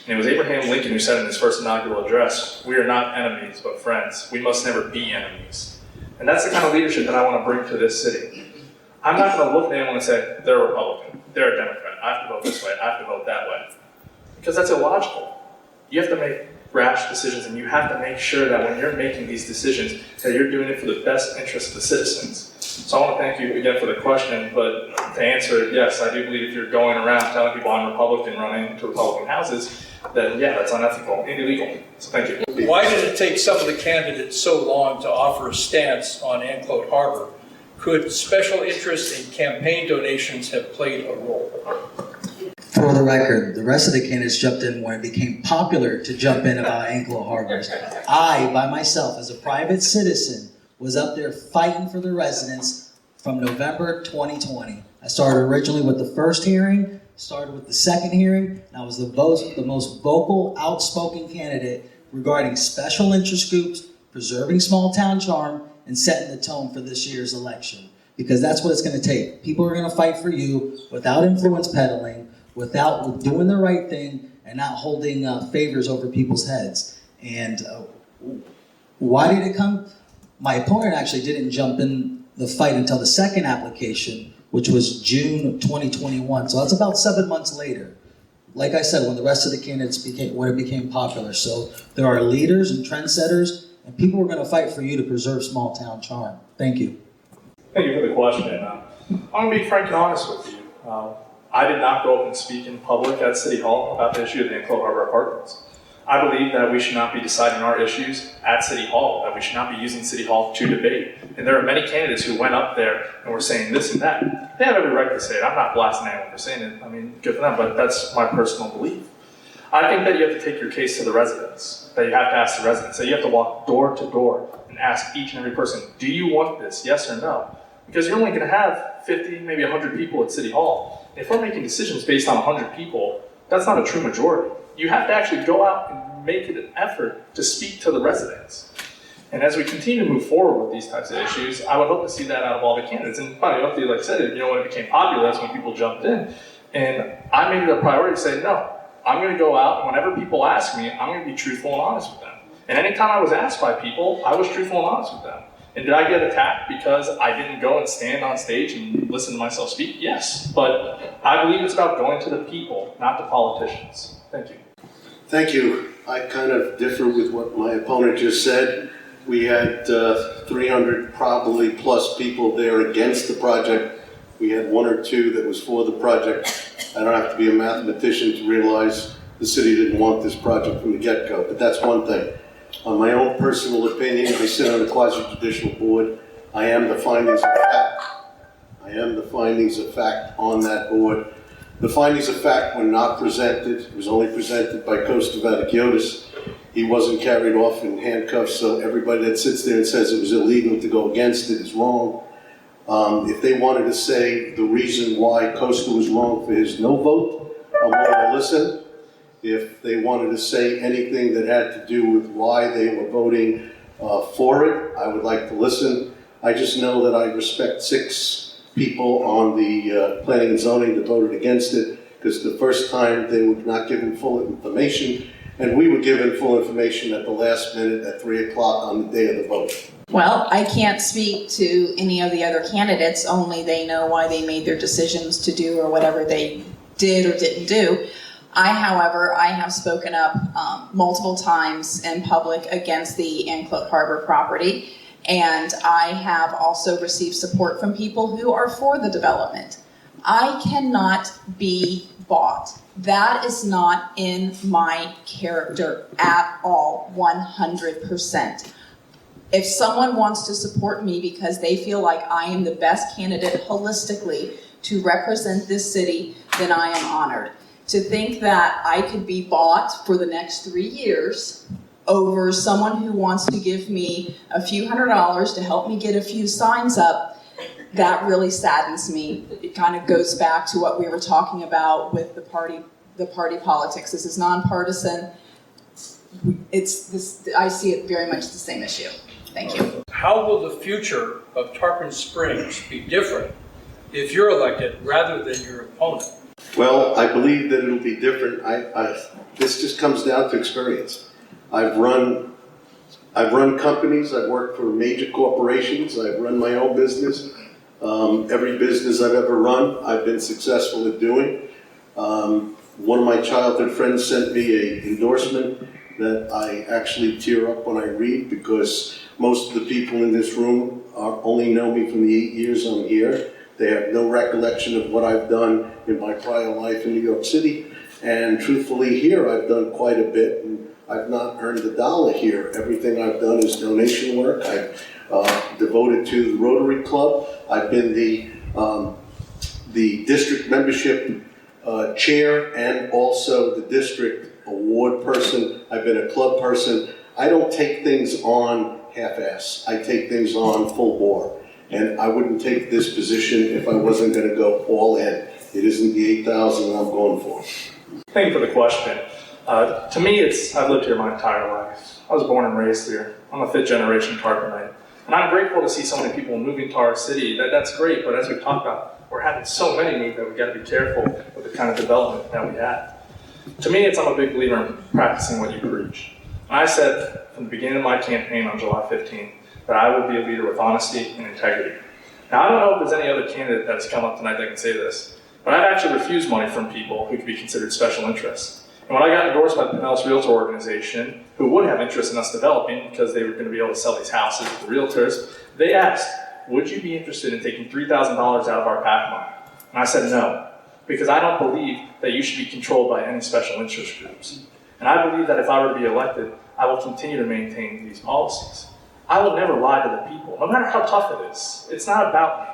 And it was Abraham Lincoln who said in his first inaugural address, we are not enemies, but friends. We must never be enemies. And that's the kind of leadership that I want to bring to this city. I'm not going to look at anyone and say, they're a Republican, they're a Democrat, I have to vote this way, I have to vote that way. Because that's illogical. You have to make rash decisions, and you have to make sure that when you're making these decisions, that you're doing it for the best interest of the citizens. So I want to thank you again for the question, but to answer it, yes, I do believe if you're going around telling people I'm Republican running to Republican houses, then yeah, that's unethical and illegal. So thank you. Why did it take some of the candidates so long to offer a stance on Anclote Harbor? Could special interest and campaign donations have played a role? For the record, the rest of the candidates jumped in when it became popular to jump in about Anclote Harbors. I, by myself, as a private citizen, was up there fighting for the residents from November 2020. I started originally with the first hearing, started with the second hearing, and I was the most vocal, outspoken candidate regarding special interest groups, preserving small town charm, and setting the tone for this year's election. Because that's what it's going to take. People are going to fight for you without influence peddling, without doing the right thing, and not holding favors over people's heads. And why did it come? My opponent actually didn't jump in the fight until the second application, which was June of 2021. So that's about 7 months later. Like I said, when the rest of the candidates became popular. So there are leaders and trendsetters, and people are going to fight for you to preserve small town charm. Thank you. Thank you for the question. I'm going to be frank and honest with you. I did not go up and speak in public at City Hall about the issue of the Anclote Harbor Apartments. I believe that we should not be deciding our issues at City Hall, that we should not be using City Hall to debate. And there are many candidates who went up there and were saying this and that. They have every right to say it. I'm not blasting anyone for saying it. I mean, good for them, but that's my personal belief. I think that you have to take your case to the residents, that you have to ask the residents, that you have to walk door to door and ask each and every person, do you want this, yes or no? Because you're only going to have 50, maybe 100 people at City Hall. If we're making decisions based on 100 people, that's not a true majority. You have to actually go out and make an effort to speak to the residents. And as we continue to move forward with these types of issues, I would hope to see that out of all the candidates. And funny, like I said, when it became popular, that's when people jumped in. And I made it a priority to say, no, I'm going to go out, and whenever people ask me, I'm going to be truthful and honest with them. And anytime I was asked by people, I was truthful and honest with them. And did I get attacked because I didn't go and stand on stage and listen to myself speak? Yes. But I believe it's about going to the people, not the politicians. Thank you. Thank you. I kind of differ with what my opponent just said. We had 300 probably plus people there against the project. We had one or two that was for the project. I don't have to be a mathematician to realize the city didn't want this project from the get-go, but that's one thing. On my own personal opinion, I sit on the quasi-judicial board. I am the findings of fact. I am the findings of fact on that board. The findings of fact were not presented. It was only presented by Costa Vaticiotis. He wasn't carried off in handcuffs, so everybody that sits there and says it was illegal to go against it is wrong. If they wanted to say the reason why Costa was wrong for his no vote, I'm willing to listen. If they wanted to say anything that had to do with why they were voting for it, I would like to listen. I just know that I respect 6 people on the planning and zoning that voted against it, because the first time they were not given full information, and we were given full information at the last minute at 3 o'clock on the day of the vote. Well, I can't speak to any of the other candidates, only they know why they made their decisions to do or whatever they did or didn't do. However, I have spoken up multiple times in public against the Anclote Harbor property, and I have also received support from people who are for the development. I cannot be bought. That is not in my character at all, 100%. If someone wants to support me because they feel like I am the best candidate holistically to represent this city, then I am honored. To think that I could be bought for the next 3 years over someone who wants to give me a few $100s to help me get a few signs up, that really saddens me. It kind of goes back to what we were talking about with the party politics. This is nonpartisan. I see it very much the same issue. Thank you. How will the future of Tarpon Springs be different if you're elected rather than your opponent? Well, I believe that it'll be different. This just comes down to experience. I've run companies. I've worked for major corporations. I've run my own business. Every business I've ever run, I've been successful at doing. One of my childhood friends sent me an endorsement that I actually tear up when I read, because most of the people in this room only know me from the 8 years I'm here. They have no recollection of what I've done in my prior life in New York City. And truthfully, here I've done quite a bit, and I've not earned a dollar here. Everything I've done is donation work. I've devoted to the Rotary Club. I've been the district membership chair and also the district award person. I've been a club person. I don't take things on half-ass. I take things on full bore. And I wouldn't take this position if I wasn't going to go all in. It isn't the 8,000 I'm going for. Thank you for the question. To me, I've lived here my entire life. I was born and raised here. I'm a fifth generation Tarponite. And I'm grateful to see so many people moving to our city. That's great, but as we've talked about, we're having so many move that we've got to be careful with the kind of development that we have. To me, I'm a big believer in practicing what you preach. And I said from the beginning of my campaign on July 15th that I would be a leader with honesty and integrity. Now, I don't know if there's any other candidate that's come up tonight that can say this, but I've actually refused money from people who could be considered special interests. And when I got endorsed by the Pinellas Realtor Organization, who would have interest in us developing because they were going to be able to sell these houses to the realtors, they asked, would you be interested in taking $3,000 out of our PAC money? And I said no, because I don't believe that you should be controlled by any special interest groups. And I believe that if I were to be elected, I will continue to maintain these policies. I will never lie to the people, no matter how tough it is. It's not about me.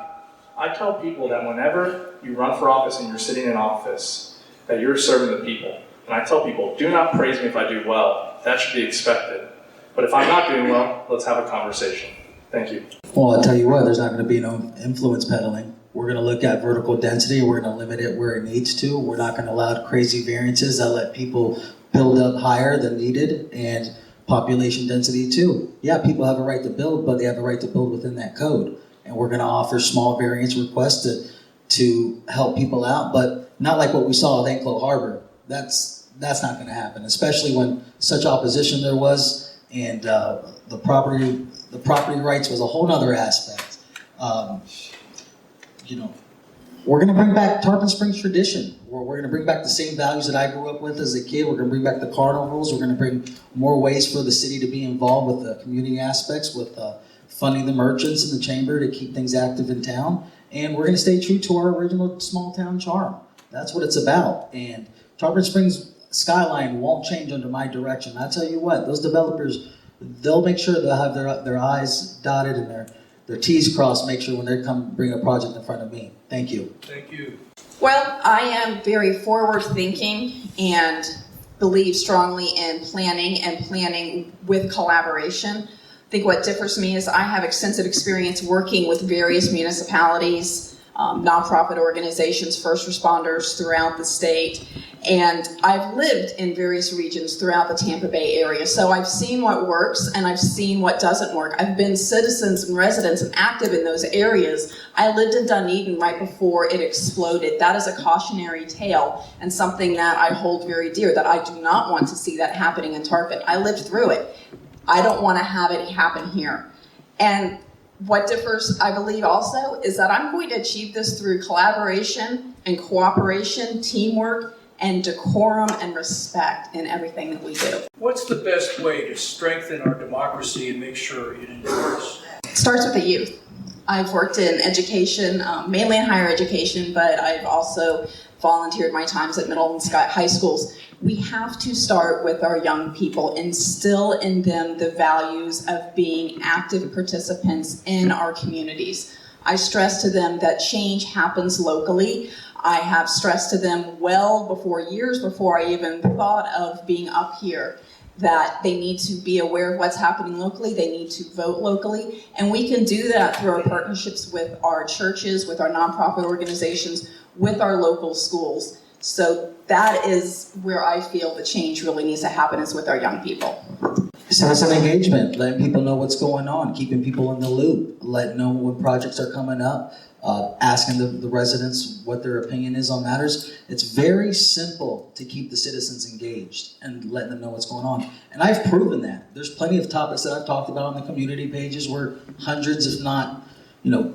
I tell people that whenever you run for office and you're sitting in office, that you're serving the people. And I tell people, do not praise me if I do well. That should be expected. But if I'm not doing well, let's have a conversation. Thank you. Well, I'll tell you what, there's not going to be no influence peddling. We're going to look at vertical density. We're going to limit it where it needs to. We're not going to allow crazy variances that let people build up higher than needed, and population density too. Yeah, people have a right to build, but they have a right to build within that code. And we're going to offer small variance requests to help people out, but not like what we saw at Anclote Harbor. That's not going to happen, especially when such opposition there was, and the property rights was a whole other aspect. We're going to bring back Tarpon Springs tradition. We're going to bring back the same values that I grew up with as a kid. We're going to bring back the carnivals. We're going to bring more ways for the city to be involved with the community aspects, with funding the merchants in the chamber to keep things active in town. And we're going to stay true to our original small town charm. That's what it's about. And Tarpon Springs skyline won't change under my direction. I tell you what, those developers, they'll make sure they'll have their I's dotted and their T's crossed, make sure when they come bring a project in front of me. Thank you. Thank you. Well, I am very forward-thinking and believe strongly in planning with collaboration. I think what differs me is I have extensive experience working with various municipalities, nonprofit organizations, first responders throughout the state, and I've lived in various regions throughout the Tampa Bay area. So I've seen what works and I've seen what doesn't work. I've been citizens and residents and active in those areas. I lived in Dunedin right before it exploded. That is a cautionary tale and something that I hold very dear, that I do not want to see that happening in Tarpon. I lived through it. I don't want to have it happen here. And what differs, I believe also, is that I'm going to achieve this through collaboration and cooperation, teamwork, and decorum and respect in everything that we do. What's the best way to strengthen our democracy and make sure it endures? It starts with the youth. I've worked in education, mainly in higher education, but I've also volunteered my times at middle and high schools. We have to start with our young people, instill in them the values of being active participants in our communities. I stress to them that change happens locally. I have stressed to them years before I even thought of being up here, that they need to be aware of what's happening locally, they need to vote locally, and we can do that through our partnerships with our churches, with our nonprofit organizations, with our local schools. So that is where I feel the change really needs to happen, is with our young people. Citizen engagement, letting people know what's going on, keeping people in the loop, letting know when projects are coming up, asking the residents what their opinion is on matters. It's very simple to keep the citizens engaged and letting them know what's going on. And I've proven that. There's plenty of topics that I've talked about on the community pages where hundreds, if not,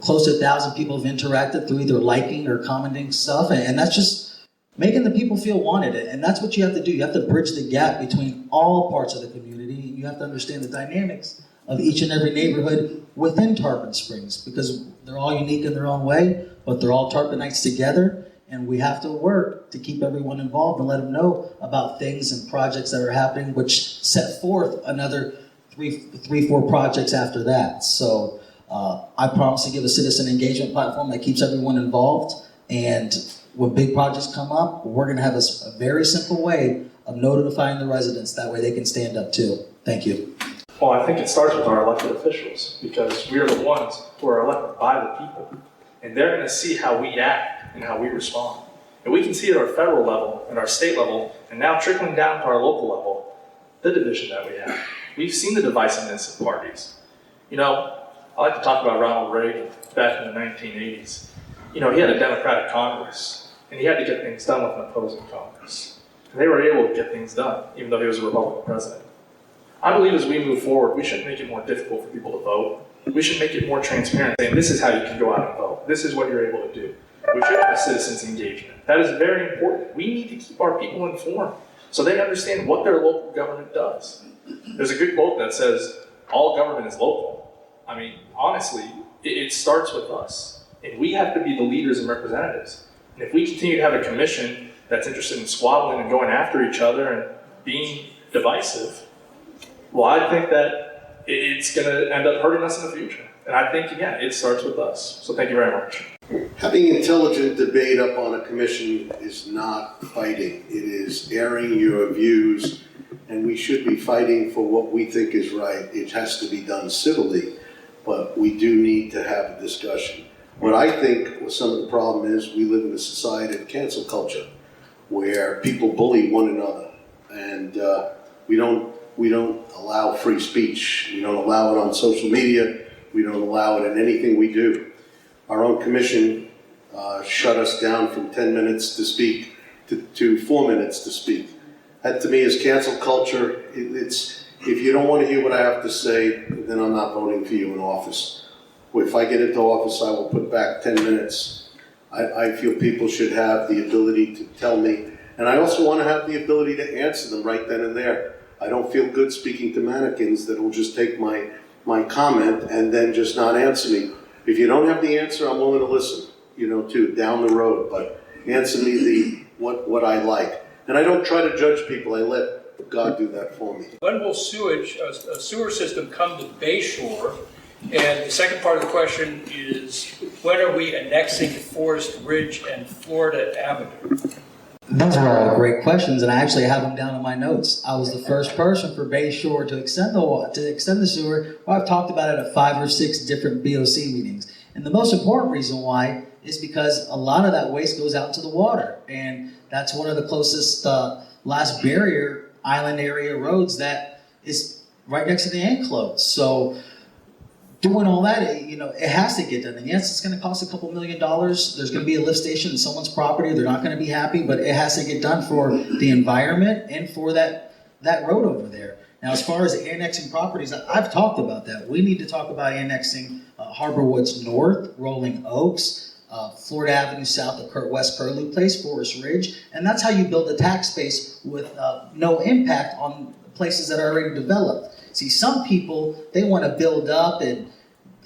close to 1,000 people have interacted through either liking or commenting stuff. And that's just making the people feel wanted. And that's what you have to do. You have to bridge the gap between all parts of the community. You have to understand the dynamics of each and every neighborhood within Tarpon Springs, because they're all unique in their own way, but they're all Tarponites together, and we have to work to keep everyone involved and let them know about things and projects that are happening, which set forth another three, 4 projects after that. So I promise to give a citizen engagement platform that keeps everyone involved, and when big projects come up, we're going to have a very simple way of notifying the residents. That way they can stand up too. Thank you. Well, I think it starts with our elected officials, because we are the ones who are elected by the people. And they're going to see how we act and how we respond. And we can see at our federal level and our state level, and now trickling down to our local level, the division that we have. We've seen the divisiveness of parties. I like to talk about Ronald Reagan back in the 1980s. He had a Democratic Congress, and he had to get things done with an opposing Congress. And they were able to get things done, even though he was a Republican president. I believe as we move forward, we shouldn't make it more difficult for people to vote. We should make it more transparent, saying this is how you can go out and vote. This is what you're able to do. We should have citizens engagement. That is very important. We need to keep our people informed so they understand what their local government does. There's a good quote that says, all government is local. I mean, honestly, it starts with us. And we have to be the leaders and representatives. And if we continue to have a commission that's interested in squabbling and going after each other and being divisive, well, I think that it's going to end up hurting us in the future. And I think, again, it starts with us. So thank you very much. Having intelligent debate up on a commission is not fighting. It is airing your views, and we should be fighting for what we think is right. It has to be done civilly, but we do need to have a discussion. What I think some of the problem is, we live in a society of cancel culture where people bully one another, and we don't allow free speech. We don't allow it on social media. We don't allow it in anything we do. Our own commission shut us down from 10 minutes to speak to 4 minutes to speak. That to me is cancel culture. It's if you don't want to hear what I have to say, then I'm not voting for you in office. If I get into office, I will put back 10 minutes. I feel people should have the ability to tell me, and I also want to have the ability to answer them right then and there. I don't feel good speaking to mannequins that will just take my comment and then just not answer me. If you don't have the answer, I'm willing to listen, to down the road, but answer me what I like. And I don't try to judge people. I let God do that for me. When will sewage, a sewer system come to Bayshore? And the second part of the question is, when are we annexing Forest Ridge and Florida Avenue? Those are all great questions, and I actually have them down in my notes. I was the first person for Bayshore to extend the sewer. Well, I've talked about it at 5 or 6 different BOC meetings. And the most important reason why is because a lot of that waste goes out into the water. And that's one of the closest last barrier island area roads that is right next to the Anclote. So doing all that, it has to get done. And yes, it's going to cost a couple $1 million. There's going to be a lift station in someone's property. They're not going to be happy, but it has to get done for the environment and for that road over there. Now, as far as annexing properties, I've talked about that. We need to talk about annexing Harbor Woods North, Rolling Oaks, Florida Avenue south of West Curlew Place, Forest Ridge, and that's how you build a tax base with no impact on places that are already developed. See, some people, they want to build up and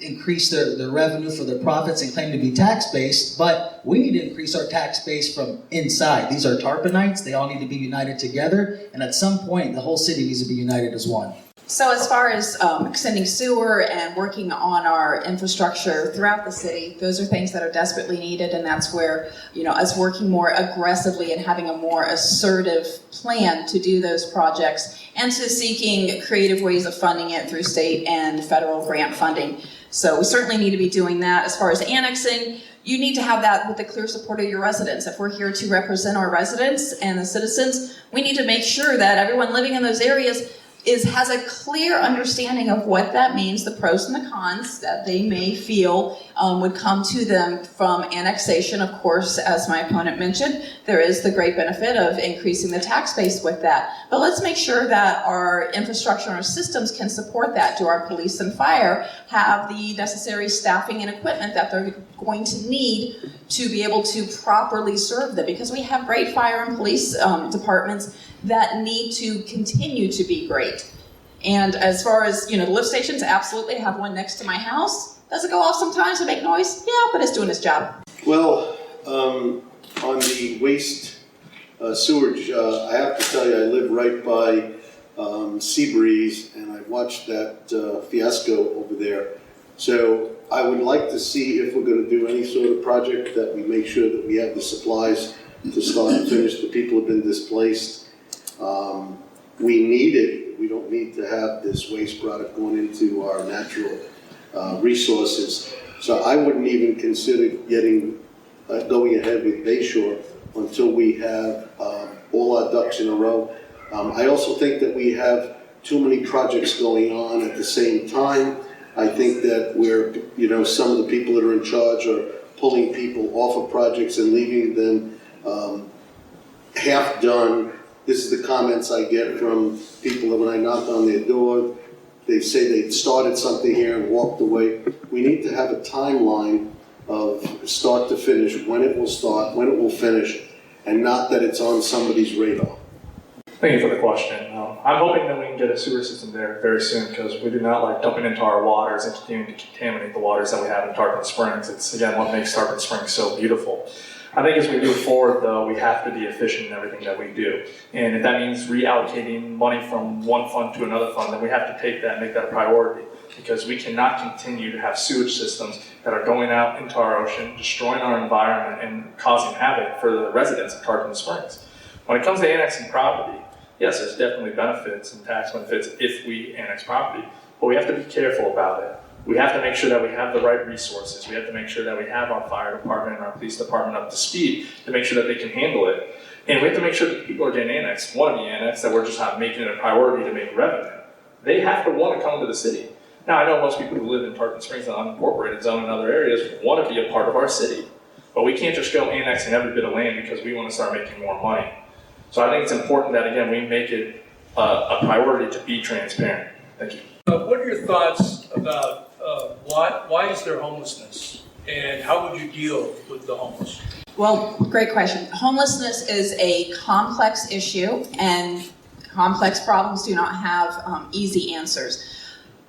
increase their revenue for their profits and claim to be tax-based, but we need to increase our tax base from inside. These are Tarponites, they all need to be united together, and at some point, the whole city needs to be united as one. So as far as extending sewer and working on our infrastructure throughout the city, those are things that are desperately needed, and that's where, us working more aggressively and having a more assertive plan to do those projects and to seeking creative ways of funding it through state and federal grant funding. So we certainly need to be doing that. As far as annexing, you need to have that with the clear support of your residents. If we're here to represent our residents and the citizens, we need to make sure that everyone living in those areas has a clear understanding of what that means, the pros and the cons that they may feel would come to them from annexation. Of course, as my opponent mentioned, there is the great benefit of increasing the tax base with that. But let's make sure that our infrastructure and our systems can support that. Do our police and fire have the necessary staffing and equipment that they're going to need to be able to properly serve them? Because we have great fire and police departments that need to continue to be great. And as far as, the lift stations, absolutely have one next to my house. Does it go off sometimes and make noise? Yeah, but it's doing its job. Well, on the waste sewage, I have to tell you, I live right by Seabreeze, and I watched that fiasco over there. So I would like to see if we're going to do any sort of project that we make sure that we have the supplies to start and finish. The people have been displaced. We need it. We don't need to have this waste product going into our natural resources. So I wouldn't even consider going ahead with Bayshore until we have all our ducks in a row. I also think that we have too many projects going on at the same time. I think that some of the people that are in charge are pulling people off of projects and leaving them half done. This is the comments I get from people that when I knock on their door, they say they started something here and walked away. We need to have a timeline of start to finish, when it will start, when it will finish, and not that it's on somebody's radar. Thank you for the question. I'm hoping that we can get a sewer system there very soon, because we do not like dumping into our waters and continuing to contaminate the waters that we have in Tarpon Springs. It's, again, what makes Tarpon Springs so beautiful. I think as we move forward, though, we have to be efficient in everything that we do. And if that means reallocating money from one fund to another fund, then we have to take that and make that a priority, because we cannot continue to have sewage systems that are going out into our ocean, destroying our environment, and causing havoc for the residents of Tarpon Springs. When it comes to annexing property, yes, there's definitely benefits and tax benefits if we annex property, but we have to be careful about it. We have to make sure that we have the right resources. We have to make sure that we have our fire department and our police department up to speed to make sure that they can handle it. And we have to make sure that people are getting annexed, want to be annexed, that we're just not making it a priority to make revenue. They have to want to come to the city. Now, I know most people who live in Tarpon Springs and unincorporated zone and other areas want to be a part of our city, but we can't just go annexing every bit of land because we want to start making more money. So I think it's important that, again, we make it a priority to be transparent. Thank you. What are your thoughts about why is there homelessness, and how would you deal with the homeless? Well, great question. Homelessness is a complex issue, and complex problems do not have easy answers.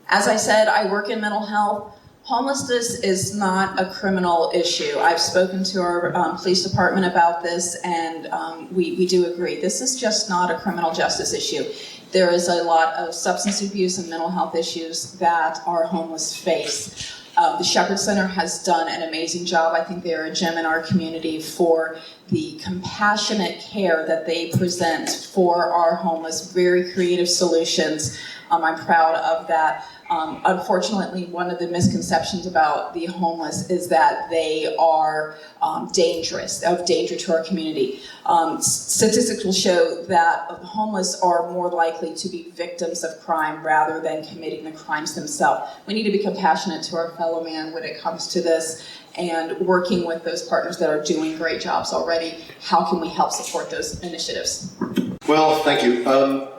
As I said, I work in mental health. Homelessness is not a criminal issue. I've spoken to our police department about this, and we do agree. This is just not a criminal justice issue. There is a lot of substance abuse and mental health issues that our homeless face. The Shepherd Center has done an amazing job. I think they're a gem in our community for the compassionate care that they present for our homeless, very creative solutions. I'm proud of that. Unfortunately, one of the misconceptions about the homeless is that they are dangerous, of danger to our community. Statistics will show that the homeless are more likely to be victims of crime rather than committing the crimes themselves. We need to be compassionate to our fellow man when it comes to this, and working with those partners that are doing great jobs already. How can we help support those initiatives? Well, thank you.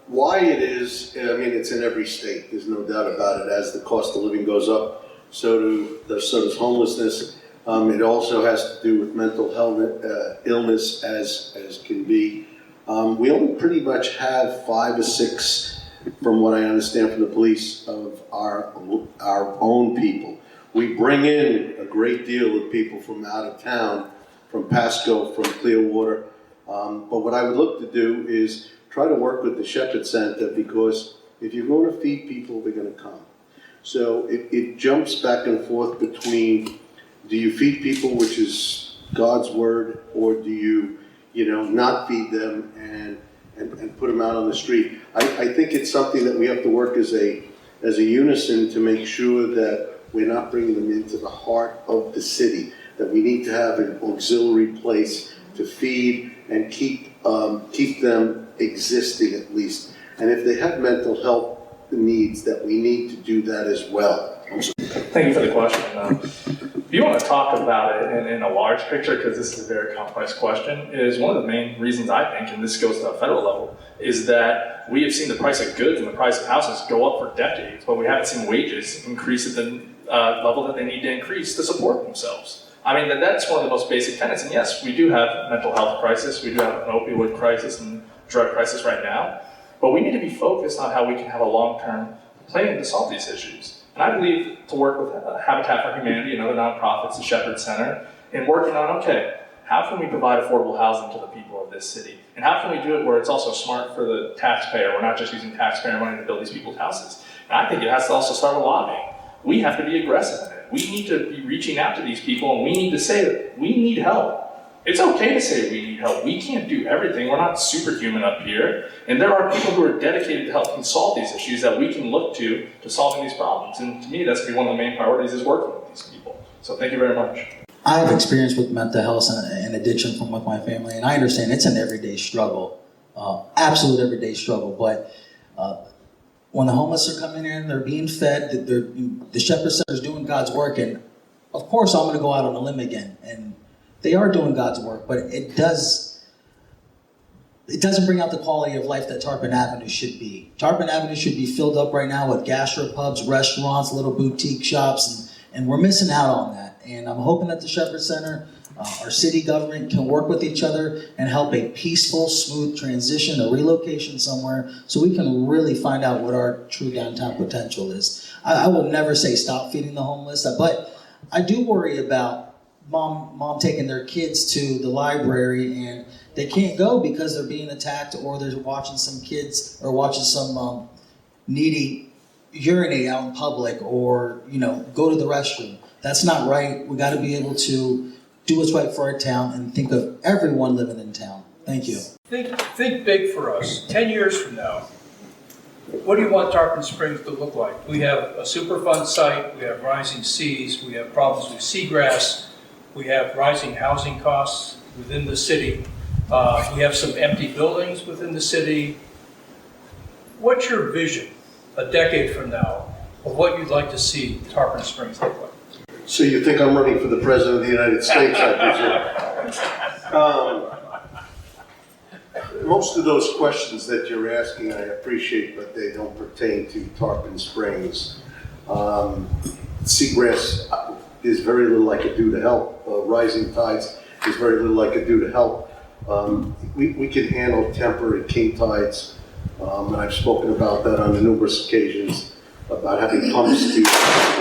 Why it is, it's in every state, there's no doubt about it. As the cost of living goes up, so does homelessness. It also has to do with mental health, illness as can be. We only pretty much have 5 or 6, from what I understand from the police, of our own people. We bring in a great deal of people from out of town, from Pasco, from Clearwater. But what I would look to do is try to work with the Shepherd Center, because if you're going to feed people, they're going to come. So it jumps back and forth between, do you feed people, which is God's word, or do you not feed them and put them out on the street? I think it's something that we have to work as a unison to make sure that we're not bringing them into the heart of the city, that we need to have an auxiliary place to feed and keep them existing at least. And if they have mental health needs, that we need to do that as well. Thank you for the question. If you want to talk about it in a large picture, because this is a very complex question, is one of the main reasons I think, and this goes to a federal level, is that we have seen the price of goods and the price of houses go up for decades, but we haven't seen wages increase at the level that they need to increase to support themselves. I mean, that's one of the most basic tenets. And yes, we do have a mental health crisis, we do have an opioid crisis and drug crisis right now, but we need to be focused on how we can have a long-term plan to solve these issues. And I believe to work with Habitat for Humanity and other nonprofits, the Shepherd Center, in working on, okay, how can we provide affordable housing to the people of this city? And how can we do it where it's also smart for the taxpayer? We're not just using taxpayer money to build these people's houses. And I think it has to also start with lobbying. We have to be aggressive in it. We need to be reaching out to these people, and we need to say that we need help. It's okay to say we need help. We can't do everything. We're not superhuman up here. And there are people who are dedicated to helping solve these issues that we can look to solving these problems. And to me, that's going to be one of the main priorities, is working with these people. So thank you very much. I have experience with mental health and addiction with my family, and I understand it's an everyday struggle, absolute everyday struggle. But when the homeless are coming in, they're being fed, the Shepherd Center is doing God's work, and of course I'm going to go out on a limb again, and they are doing God's work, but it doesn't bring out the quality of life that Tarpon Avenue should be. Tarpon Avenue should be filled up right now with gastropubs, restaurants, little boutique shops, and we're missing out on that. And I'm hoping that the Shepherd Center, our city government, can work with each other and help a peaceful, smooth transition, a relocation somewhere, so we can really find out what our true downtown potential is. I will never say stop feeding the homeless, but I do worry about mom taking their kids to the library and they can't go because they're being attacked, or they're watching some kids or watching some needy urinate out in public, or go to the restroom. That's not right. We got to be able to do what's right for our town and think of everyone living in town. Thank you. Think big for us. 10 years from now, what do you want Tarpon Springs to look like? We have a Superfund site, we have rising seas, we have problems with seagrass, we have rising housing costs within the city, we have some empty buildings within the city. What's your vision a decade from now of what you'd like to see Tarpon Springs look like? So you think I'm running for the President of the United States, I presume? Most of those questions that you're asking, I appreciate, but they don't pertain to Tarpon Springs. Seagrass, there's very little I could do to help. Rising tides, there's very little I could do to help. We can handle temporary king tides, and I've spoken about that on numerous occasions, about having pumps to.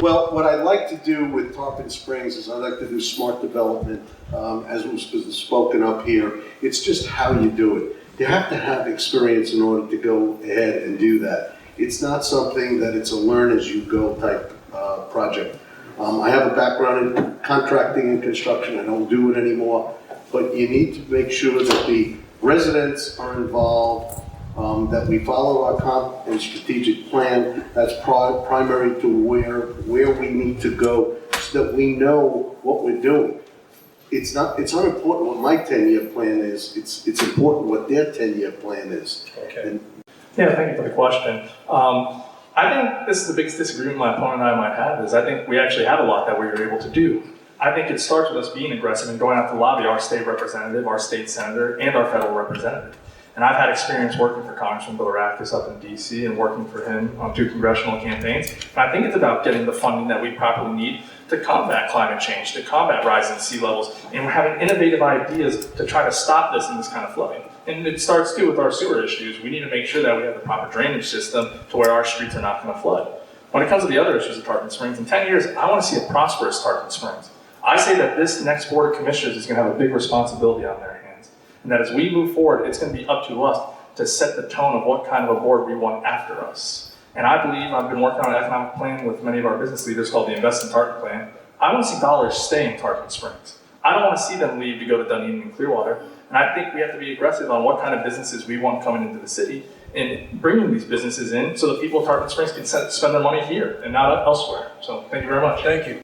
Well, what I'd like to do with Tarpon Springs is I'd like to do smart development, as was spoken up here. It's just how you do it. You have to have experience in order to go ahead and do that. It's not something that it's a learn as you go type project. I have a background in contracting and construction. I don't do it anymore, but you need to make sure that the residents are involved, that we follow our comp and strategic plan. That's primary to where we need to go, so that we know what we're doing. It's unimportant what my 10-year plan is. It's important what their 10-year plan is. Okay. Yeah, thank you for the question. I think this is the biggest disagreement my opponent and I might have, is I think we actually have a lot that we were able to do. I think it starts with us being aggressive and going out to lobby our state representative, our state senator, and our federal representative. And I've had experience working for Congressman Bilirakis up in DC and working for him on 2 congressional campaigns. And I think it's about getting the funding that we properly need to combat climate change, to combat rising sea levels. And we're having innovative ideas to try to stop this and this kind of flooding. And it starts too with our sewer issues. We need to make sure that we have the proper drainage system to where our streets are not going to flood. When it comes to the other issues of Tarpon Springs, in 10 years, I want to see a prosperous Tarpon Springs. I say that this next Board of Commissioners is going to have a big responsibility on their hands. And that as we move forward, it's going to be up to us to set the tone of what kind of a board we want after us. And I believe I've been working on an economic plan with many of our business leaders called the Invest in Tarpon Plan. I want to see dollars stay in Tarpon Springs. I don't want to see them leave to go to Dunedin and Clearwater. And I think we have to be aggressive on what kind of businesses we want coming into the city and bringing these businesses in so that people of Tarpon Springs can spend their money here and not elsewhere. So thank you very much. Thank you.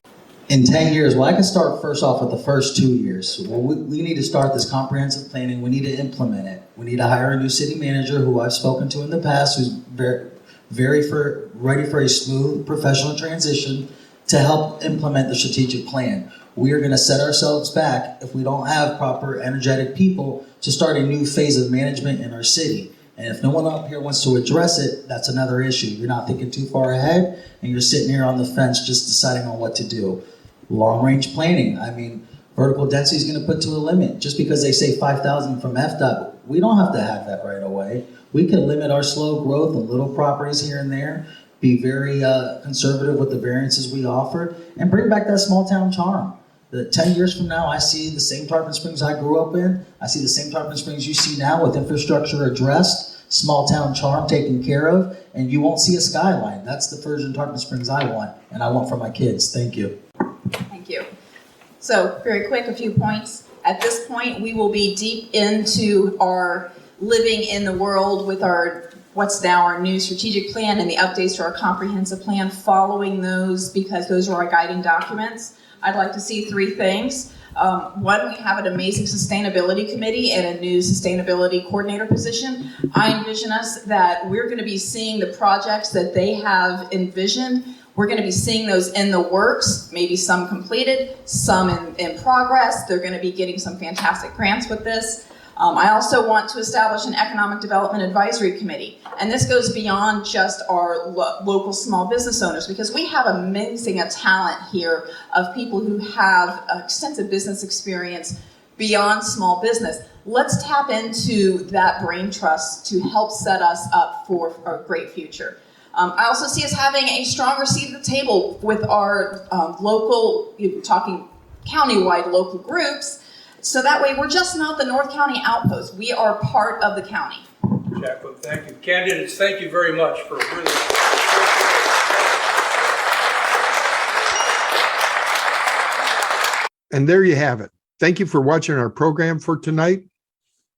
In 10 years, well, I can start first off with the first 2 years. Well, we need to start this comprehensive planning. We need to implement it. We need to hire a new city manager who I've spoken to in the past, who's ready for a smooth professional transition to help implement the strategic plan. We are going to set ourselves back if we don't have proper, energetic people to start a new phase of management in our city. And if no one up here wants to address it, that's another issue. You're not thinking too far ahead, and you're sitting here on the fence just deciding on what to do. Long-range planning. I mean, vertical density is going to put to a limit. Just because they say 5,000 from FDOT, we don't have to have that right away. We can limit our slow growth and little properties here and there, be very conservative with the variances we offer, and bring back that small town charm. 10 years from now, I see the same Tarpon Springs I grew up in. I see the same Tarpon Springs you see now with infrastructure addressed, small town charm taken care of, and you won't see a skyline. That's the version of Tarpon Springs I want, and I want for my kids. Thank you. Thank you. So very quick, a few points. At this point, we will be deep into our living in the world with our what's now our new strategic plan and the updates to our comprehensive plan, following those because those are our guiding documents. I'd like to see 3 things. One, we have an amazing sustainability committee and a new sustainability coordinator position. I envision us that we're going to be seeing the projects that they have envisioned. We're going to be seeing those in the works, maybe some completed, some in progress. They're going to be getting some fantastic grants with this. I also want to establish an economic development advisory committee. And this goes beyond just our local small business owners, because we have amazing talent here of people who have extensive business experience beyond small business. Let's tap into that brain trust to help set us up for a great future. I also see us having a stronger seat at the table with our local, talking county-wide local groups, so that way we're just not the North County outpost. We are part of the county. Jacqueline, thank you. Candidates, thank you very much for really... And there you have it. Thank you for watching our program for tonight.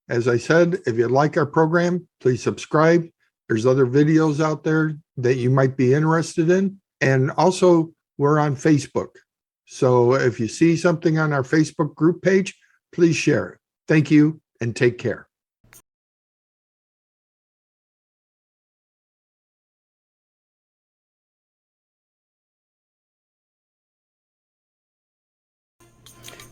As I said, if you like our program, please subscribe. There's other videos out there that you might be interested in. And also, we're on Facebook. So if you see something on our Facebook group page, please share it. Thank you and take care.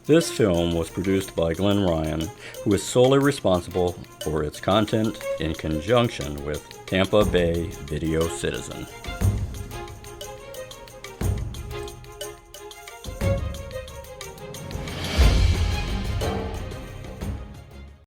This film was produced by Glenn Ryan, who is solely responsible for its content in conjunction with Tampa Bay Video Citizen.